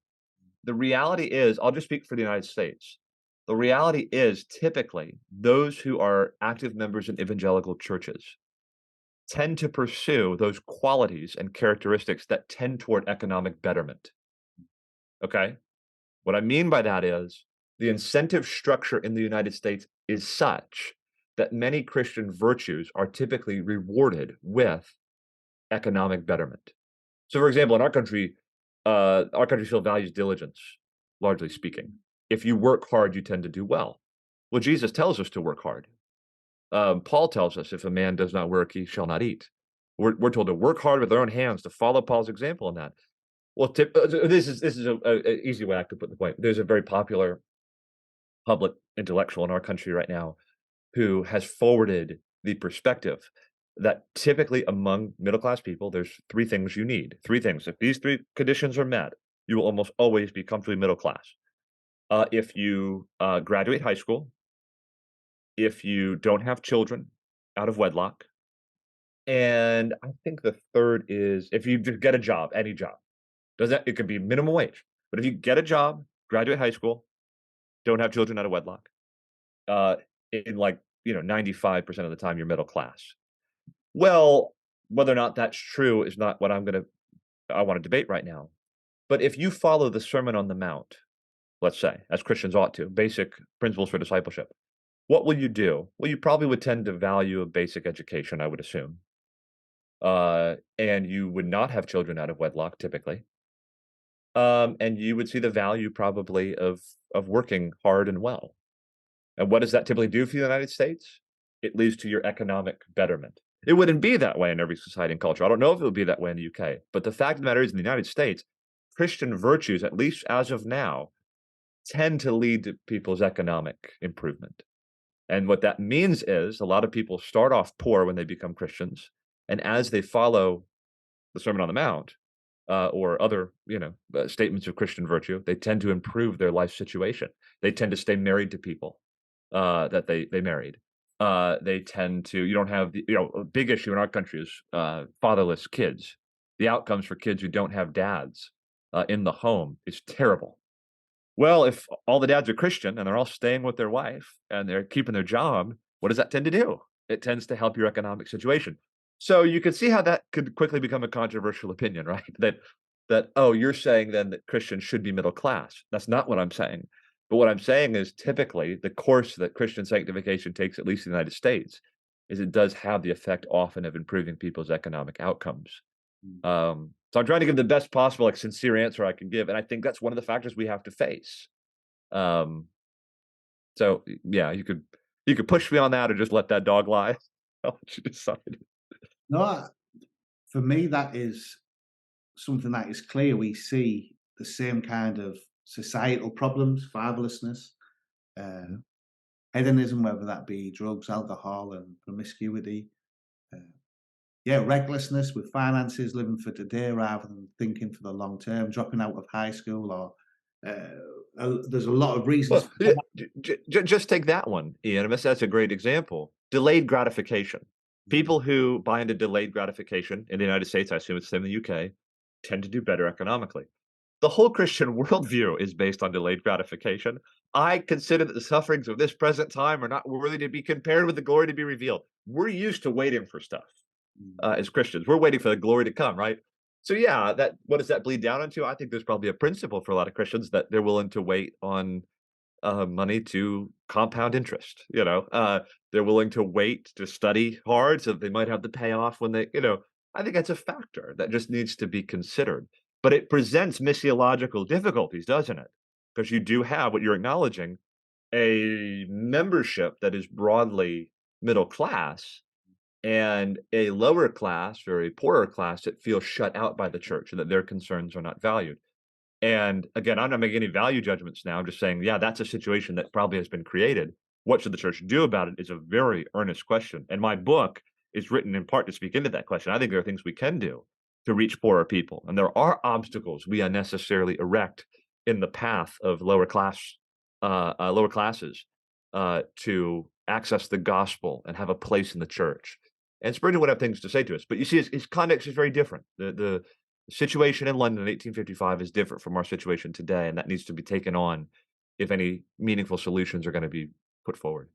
The reality is, I'll just speak for the United States. The reality is typically those who are active members in evangelical churches tend to pursue those qualities and characteristics that tend toward economic betterment. Okay? What I mean by that is the incentive structure in the United States is such that many Christian virtues are typically rewarded with economic betterment. So, for example, in our country still values diligence, largely speaking. If you work hard, you tend to do well. Well, Jesus tells us to work hard. Paul tells us if a man does not work, he shall not eat. We're told to work hard with our own hands, to follow Paul's example in that. Well, this is an easy way I could put the point. There's a very popular public intellectual in our country right now who has forwarded the perspective that typically among middle-class people, there's three things you need. Three things. If these three conditions are met, you will almost always be comfortably middle class. If you graduate high school, if you don't have children out of wedlock, and I think the third is if you just get a job, any job. It could be minimum wage, but if you get a job, graduate high school, don't have children out of wedlock, in 95% of the time you're middle class. Well, whether or not that's true is not what I want to debate right now. But if you follow the Sermon on the Mount, let's say, as Christians ought to, basic principles for discipleship, what will you do? Well, you probably would tend to value a basic education, I would assume. And you would not have children out of wedlock, typically. And you would see the value probably of working hard and well. And what does that typically do for the United States? It leads to your economic betterment. It wouldn't be that way in every society and culture. I don't know if it would be that way in the UK. But the fact of the matter is, in the United States, Christian virtues, at least as of now, tend to lead to people's economic improvement. And what that means is a lot of people start off poor when they become Christians. And as they follow the Sermon on the Mount, or other, statements of Christian virtue, they tend to improve their life situation. They tend to stay married to people that they married. They tend to, you don't have a big issue in our country is fatherless kids. The outcomes for kids who don't have dads in the home is terrible. Well, if all the dads are Christian and they're all staying with their wife and they're keeping their job, what does that tend to do? It tends to help your economic situation. So you can see how that could quickly become a controversial opinion, right? That you're saying then that Christians should be middle class. That's not what I'm saying. But what I'm saying is typically the course that Christian sanctification takes, at least in the United States, is it does have the effect often of improving people's economic outcomes. So I'm trying to give the best possible, sincere answer I can give. And I think that's one of the factors we have to face. So yeah, you could push me on that or just let that dog lie. I'll let you decide. No, for me, that is something that is clear. We see the same kind of societal problems, fatherlessness, hedonism, whether that be drugs, alcohol, and promiscuity. Recklessness with finances, living for today rather than thinking for the long term, dropping out of high school, or there's a lot of reasons. Well, just take that one, Ian. That's a great example. Delayed gratification. People who buy into delayed gratification in the United States, I assume it's the same in the UK, tend to do better economically. The whole Christian worldview is based on delayed gratification. I consider that the sufferings of this present time are not worthy to be compared with the glory to be revealed. We're used to waiting for stuff. as Christians. We're waiting for the glory to come, right? So yeah, that what does that bleed down into? I think there's probably a principle for a lot of Christians that they're willing to wait on money to compound interest. They're willing to wait to study hard so that they might have the payoff when they. I think that's a factor that just needs to be considered. But it presents missiological difficulties, doesn't it? Because you do have what you're acknowledging a membership that is broadly middle class and a lower class or a poorer class that feels shut out by the church and that their concerns are not valued. And again, I'm not making any value judgments now. I'm just saying, yeah, that's a situation that probably has been created. What should the church do about it is a very earnest question. And my book is written in part to speak into that question. I think there are things we can do to reach poorer people. And there are obstacles we unnecessarily erect in the path of lower classes to access the gospel and have a place in the church. And Spurgeon would have things to say to us. But you see, his context is very different. The situation in London in 1855 is different from our situation today, and that needs to be taken on if any meaningful solutions are going to be put forward.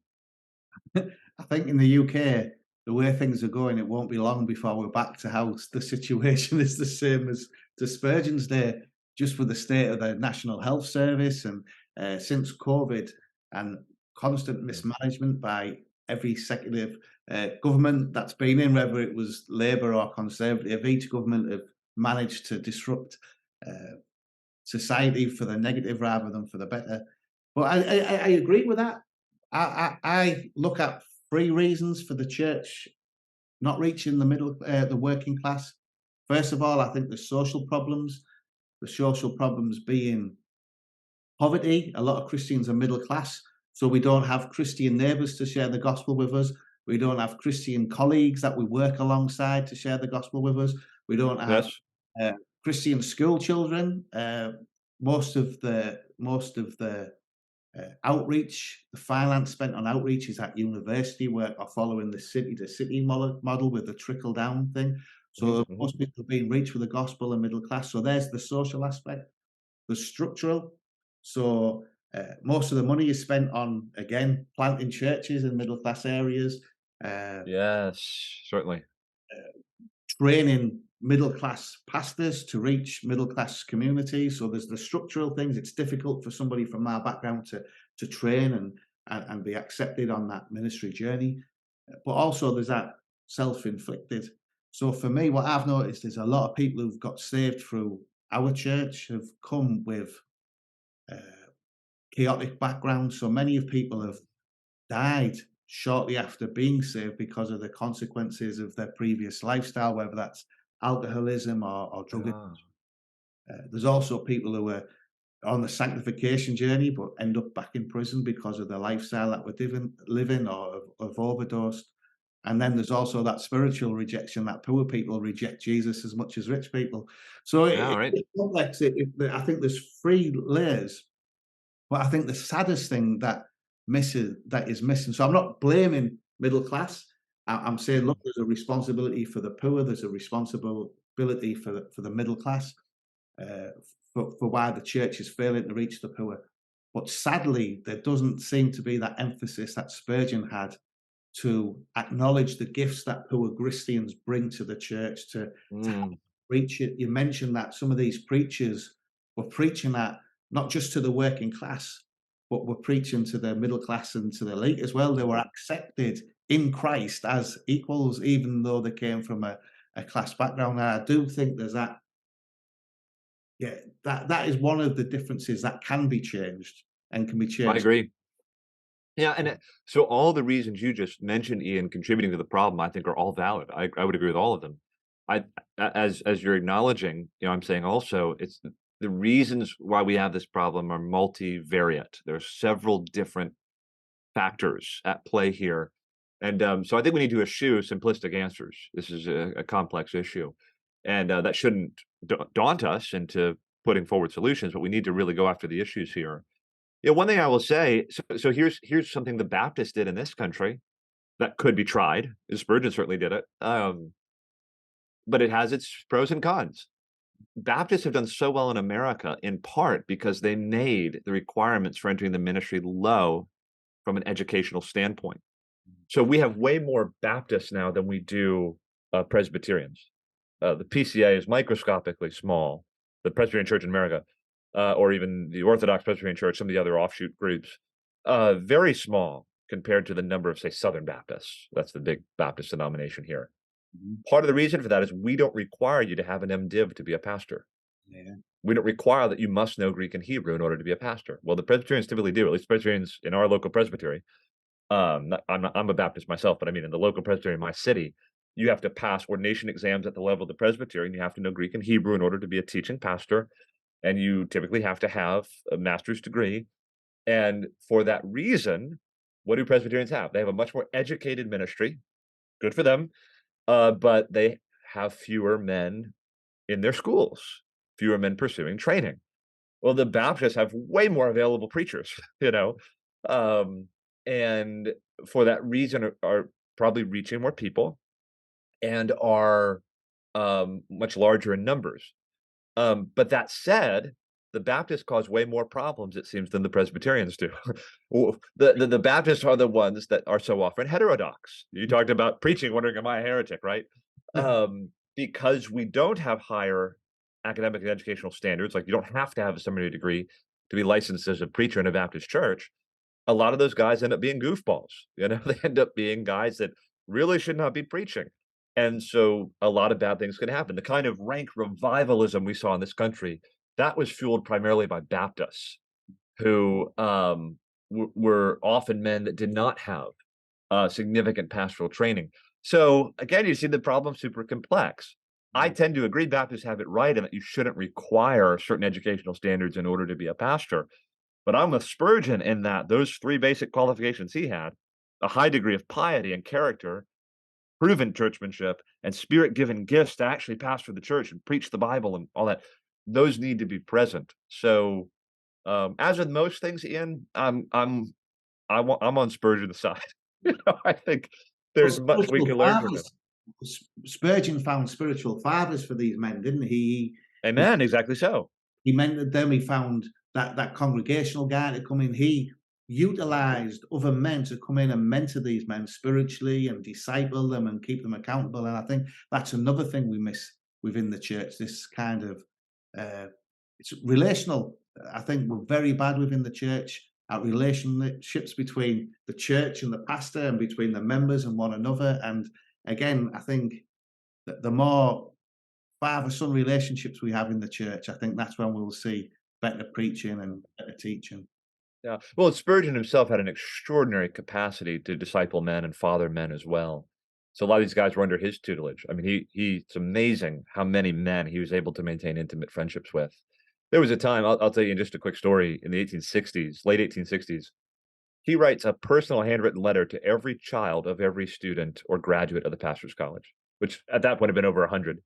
I think in the UK, the way things are going, it won't be long before we're back to how the situation is the same as to Spurgeon's day, just for the state of the National Health Service and since COVID and constant mismanagement by every executive government that's been in, whether it was Labour or Conservative, each government have managed to disrupt society for the negative rather than for the better. But I agree with that. I look at three reasons for the church not reaching the working class. First of all, I think the social problems. The social problems being poverty. A lot of Christians are middle class, so we don't have Christian neighbours to share the gospel with us. We don't have Christian colleagues that we work alongside to share the gospel with us. We don't have Yes. Christian school children. Most of the outreach, the finance spent on outreach is at university work or following the city to city model with the trickle down thing. So Mhm. most people are being reached with the gospel and middle class. So there's the social aspect. The structural. So most of the money is spent on, again, planting churches in middle class areas, uh, Yes, certainly. training middle class pastors to reach middle class communities. So there's the structural things. It's difficult for somebody from our background to train and be accepted on that ministry journey. But also there's that self-inflicted. So for me, what I've noticed is a lot of people who've got saved through our church have come with uh, chaotic backgrounds. So many of people have died shortly after being saved because of the consequences of their previous lifestyle, whether that's alcoholism or drug abuse. Ah, There's also people who are on the sanctification journey but end up back in prison because of the lifestyle that we're living or have overdosed. And then there's also that spiritual rejection that poor people reject Jesus as much as rich people. So yeah, right. it's complex. I think there's three layers. But I think the saddest thing that is missing. So I'm not blaming middle class. I'm saying, look, there's a responsibility for the poor. There's a responsibility for the middle class uh, for why the church is failing to reach the poor. But sadly, there doesn't seem to be that emphasis that Spurgeon had to acknowledge the gifts that poor Christians bring to the church to help Mm, preach it. You mentioned that some of these preachers were preaching that not just to the working class, but were preaching to the middle class and to the elite as well. They were accepted in Christ as equals, even though they came from a class background. And I do think there's that. Yeah, that is one of the differences that can be changed and can be I changed. agree. Yeah, and so all the reasons you just mentioned, Ian, contributing to the problem, I think are all valid. I would agree with all of them. I as you're acknowledging, I'm saying also it's the reasons why we have this problem are multivariate. There are several different factors at play here, and so I think we need to eschew simplistic answers. This is a complex issue, and that shouldn't daunt us into putting forward solutions. But we need to really go after the issues here. Yeah, one thing I will say, so here's something the Baptists did in this country that could be tried, and Spurgeon certainly did it, but it has its pros and cons. Baptists have done so well in America in part because they made the requirements for entering the ministry low from an educational standpoint. So we have way more Baptists now than we do Presbyterians. The PCA is microscopically small. The Presbyterian Church in America, or even the Orthodox Presbyterian Church, some of the other offshoot groups, very small compared to the number of, say, Southern Baptists. That's the big Baptist denomination here. Mhm. Part of the reason for that is we don't require you to have an MDiv to be a pastor. Yeah. We don't require that you must know Greek and Hebrew in order to be a pastor. Well, the Presbyterians typically do, at least Presbyterians in our local presbytery. I'm a Baptist myself, but I mean, in the local presbytery in my city, you have to pass ordination exams at the level of the presbytery, you have to know Greek and Hebrew in order to be a teaching pastor, and you typically have to have a master's degree. And for that reason, what do Presbyterians have? They have a much more educated ministry. Good for them. But they have fewer men in their schools, fewer men pursuing training. Well, the Baptists have way more available preachers, you know, um, and for that reason are probably reaching more people and are much larger in numbers. But that said, the Baptists cause way more problems, it seems, than the Presbyterians do. The Baptists are the ones that are so often heterodox. You talked about preaching, wondering, am I a heretic, right? Because we don't have higher academic and educational standards, like you don't have to have a seminary degree to be licensed as a preacher in a Baptist church. A lot of those guys end up being goofballs. You know, they end up being guys that really should not be preaching. And so a lot of bad things can happen. The kind of rank revivalism we saw in this country, that was fueled primarily by Baptists who were often men that did not have significant pastoral training. So again, you see the problem super complex. I tend to agree Baptists have it right in that you shouldn't require certain educational standards in order to be a pastor. But I'm with Spurgeon in that those three basic qualifications he had, a high degree of piety and character, proven churchmanship, and spirit-given gifts to actually pastor the church and preach the Bible and all that, those need to be present. So, as with most things, Ian, I'm on Spurgeon's side. You know, I think Well, there's much we spiritual can learn from him. fathers, Spurgeon found spiritual fathers for these men, didn't he? He Amen, exactly so. he mentored them. He found that congregational guy to come in. He utilized other men to come in and mentor these men spiritually and disciple them and keep them accountable. And I think that's another thing we miss within the church. This kind of it's relational. I think we're very bad within the church at relationships between the church and the pastor and between the members and one another. And again, I think that the more father-son relationships we have in the church, I think that's when we'll see better preaching and better teaching. Yeah. Well, Spurgeon himself had an extraordinary capacity to disciple men and father men as well. So a lot of these guys were under his tutelage. I mean, it's amazing how many men he was able to maintain intimate friendships with. There was a time, I'll tell you in just a quick story, in the 1860s, late 1860s, he writes a personal handwritten letter to every child of every student or graduate of the pastor's college, which at that point had been over 100.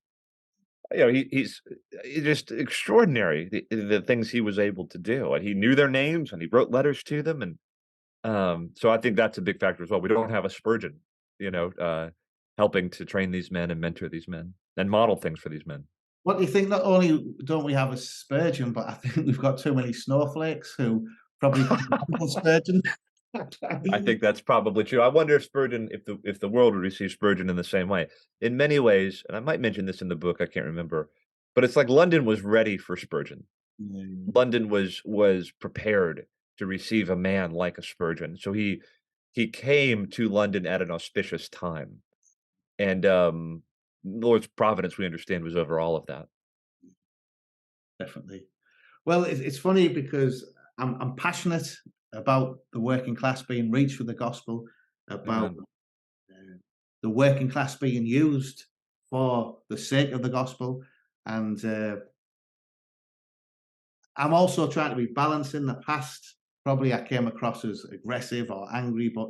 You know, he's just extraordinary, the things he was able to do, and he knew their names, and he wrote letters to them, and, so I think that's a big factor as well. We don't have a Spurgeon, you know, helping to train these men and mentor these men and model things for these men. What do you think? Not only don't we have a Spurgeon, but I think we've got too many snowflakes who probably couldn't handle Spurgeon. I think that's probably true. I wonder if Spurgeon, if the world would receive Spurgeon in the same way. In many ways, and I might mention this in the book, I can't remember, but it's like London was ready for Spurgeon. Mm, London was prepared to receive a man like a Spurgeon. So he came to London at an auspicious time. And the Lord's providence, we understand, was over all of that. definitely. Well, it's funny because I'm passionate about the working class being reached with the gospel, about Amen. the working class being used for the sake of the gospel, and I'm also trying to be balanced. In the past, probably I came across as aggressive or angry, but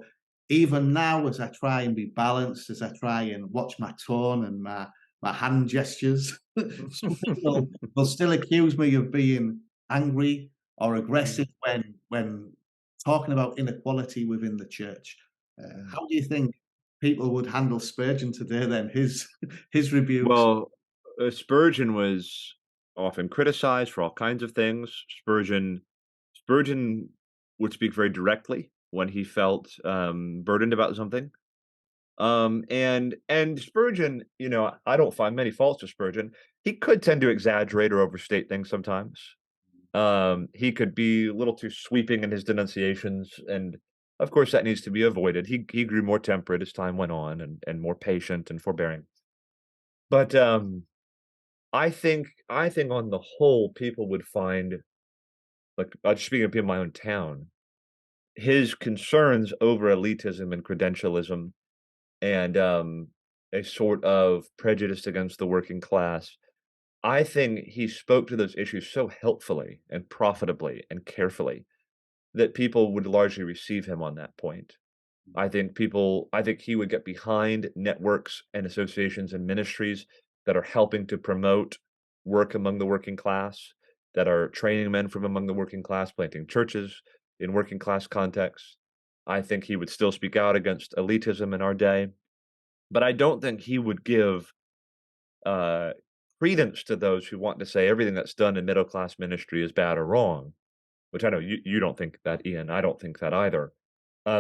even now, as I try and be balanced, as I try and watch my tone and my hand gestures, some people will still accuse me of being angry or aggressive when talking about inequality within the church. Mm. How do you think people would handle Spurgeon today? Then his rebukes. Well, Spurgeon was often criticized for all kinds of things. Spurgeon would speak very directly when he felt burdened about something. And Spurgeon, I don't find many faults with Spurgeon. He could tend to exaggerate or overstate things sometimes. He could be a little too sweeping in his denunciations, and of course that needs to be avoided. He grew more temperate as time went on and more patient and forbearing. But I think on the whole, people would find, like, just speaking of people in my own town, his concerns over elitism and credentialism and a sort of prejudice against the working class. I think he spoke to those issues so helpfully and profitably and carefully that people would largely receive him on that point. I think he would get behind networks and associations and ministries that are helping to promote work among the working class, that are training men from among the working class, planting churches in working class contexts. I think he would still speak out against elitism in our day, but I don't think he would give uh, credence to those who want to say everything that's done in middle class ministry is bad or wrong, which I know you don't think that, Ian. I don't think that either.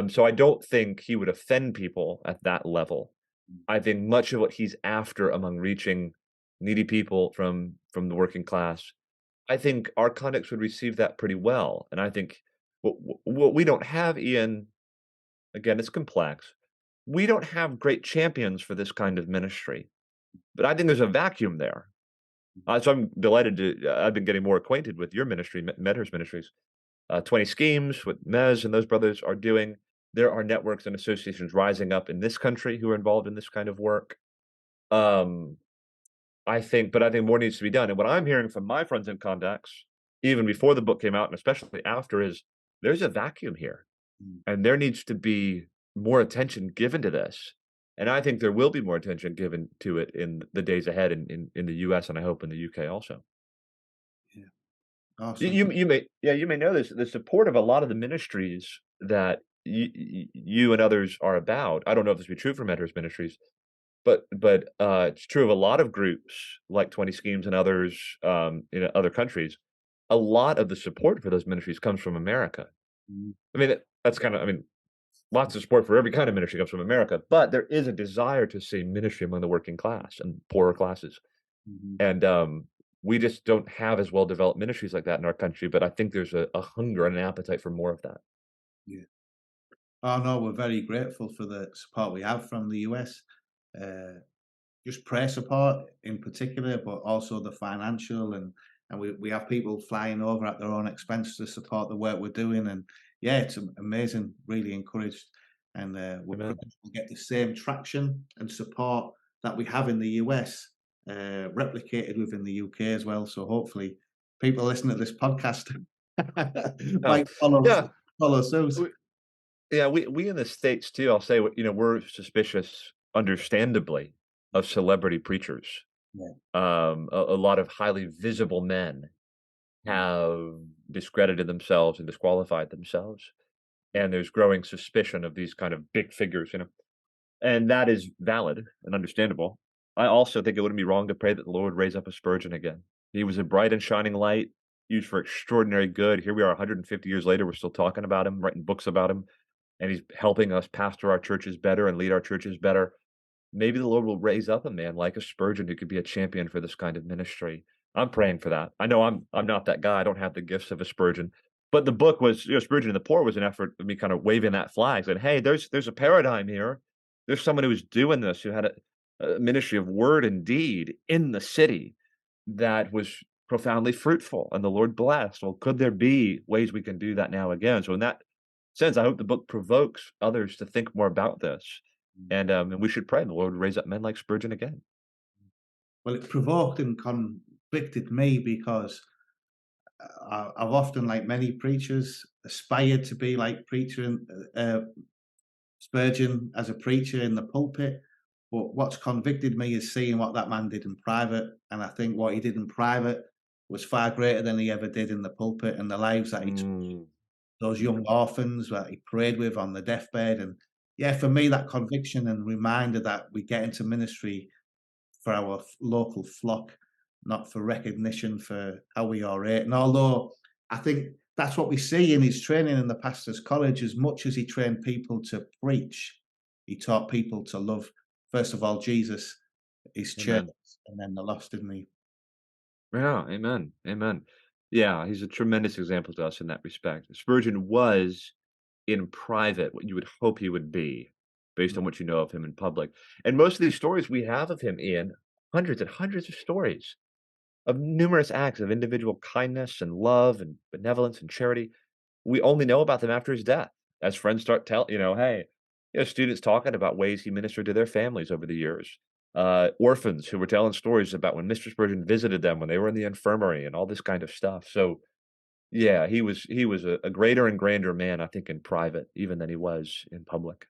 So I don't think he would offend people at that level. I think much of what he's after among reaching needy people from the working class, I think our context would receive that pretty well. And I think what we don't have, Ian, again, it's complex. We don't have great champions for this kind of ministry, but I think there's a vacuum there. So I'm delighted to. I've been getting more acquainted with your ministry, Medhurst Ministries. 20 schemes, what Mez and those brothers are doing. There are networks and associations rising up in this country who are involved in this kind of work. Um, but I think more needs to be done. And what I'm hearing from my friends and contacts, even before the book came out, and especially after, is there's a vacuum here, Mm. and there needs to be more attention given to this. And I think there will be more attention given to it in the days ahead in the US, and I hope in the UK also. Yeah. You Awesome. you you may yeah, you may know this, the support of a lot of the ministries that you and others are about. I don't know if this would be true for Medhurst Ministries, but it's true of a lot of groups like 20 Schemes and others, in other countries. A lot of the support for those ministries comes from America. Mm. I mean, that's kinda I mean, lots of support for every kind of ministry comes from America, but there is a desire to see ministry among the working class and poorer classes. Mhm. And, we just don't have as well developed ministries like that in our country, but I think there's a hunger and an appetite for more of that. Yeah. Oh, no, we're very grateful for the support we have from the US. Uh, just prayer support in particular, but also the financial and we have people flying over at their own expense to support the work we're doing. And yeah, it's amazing, really encouraged. And we're Amen. praying we'll get the same traction and support that we have in the US replicated within the UK as well. So hopefully people listening to this podcast Oh, might follow yeah, follow suit. we yeah, we in the States too, I'll say, we're suspicious, understandably, of celebrity preachers. Yeah. A lot of highly visible men Mm. have discredited themselves and disqualified themselves, and there's growing suspicion of these kind of big figures. And that is valid and understandable. I also think it wouldn't be wrong to pray that the Lord raise up a Spurgeon again. He was a bright and shining light, used for extraordinary good. Here we are 150 years later, we're still talking about him, writing books about him, and he's helping us pastor our churches better and lead our churches better. Maybe the Lord will raise up a man like a Spurgeon who could be a champion for this kind of ministry. I'm praying for that. I know I'm not that guy. I don't have the gifts of a Spurgeon. But the book was, Spurgeon and the Poor was an effort of me kind of waving that flag, saying, hey, there's a paradigm here. There's someone who was doing this, who had a ministry of word and deed in the city that was profoundly fruitful, and the Lord blessed. Well, could there be ways we can do that now again? So in that sense, I hope the book provokes others to think more about this. Mm. And we should pray the Lord would raise up men like Spurgeon again. Well, it provoked and convicted me because I've often, like many preachers, aspired to be like preacher and Spurgeon as a preacher in the pulpit. But what's convicted me is seeing what that man did in private, and I think what he did in private was far greater than he ever did in the pulpit, and the lives that he touched, Mm, those young orphans that he prayed with on the deathbed. And yeah, for me, that conviction and reminder that we get into ministry for our local flock, not for recognition for how we orate. And although I think that's what we see in his training in the pastors' college, as much as he trained people to preach, he taught people to love, first of all, Jesus, his church, Amen. and then the lost, didn't he? Yeah, amen, amen. Yeah, he's a tremendous example to us in that respect. Spurgeon was, in private, what you would hope he would be, based Mm. on what you know of him in public. And most of these stories we have of him, Ian, hundreds and hundreds of stories of numerous acts of individual kindness and love and benevolence and charity. We only know about them after his death, as friends start hey, students talking about ways he ministered to their families over the years. Orphans who were telling stories about when Mr. Spurgeon visited them when they were in the infirmary and all this kind of stuff. So yeah, he was a greater and grander man, I think, in private, even than he was in public.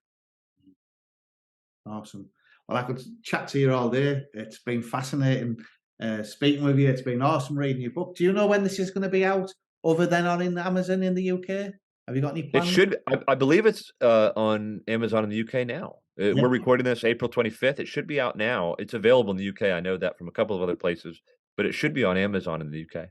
Awesome. Well, I could chat to you all day. It's been fascinating speaking with you. It's been awesome reading your book. Do you know when this is going to be out, other than on in Amazon in the UK? Have you got any It plans? should I believe it's, on Amazon in the UK now. Yeah. We're recording this April 25th. It should be out now. It's available in the UK, I know that from a couple of other places, but it should be on Amazon in the UK.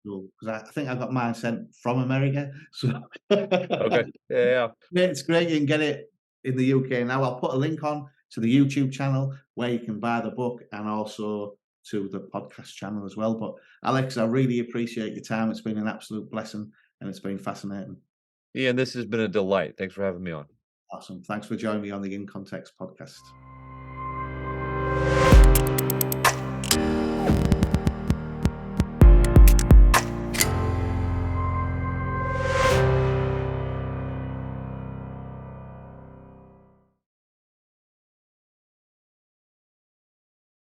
Because I think I got mine sent from America. So Okay. Yeah, yeah. yeah, it's great. You can get it in the UK now. I'll put a link on to the YouTube channel where you can buy the book, and also to the podcast channel as well. But Alex, I really appreciate your time. It's been an absolute blessing, and it's been fascinating. Ian, this has been a delight. Thanks for having me on. Awesome. Thanks for joining me on the In Context podcast.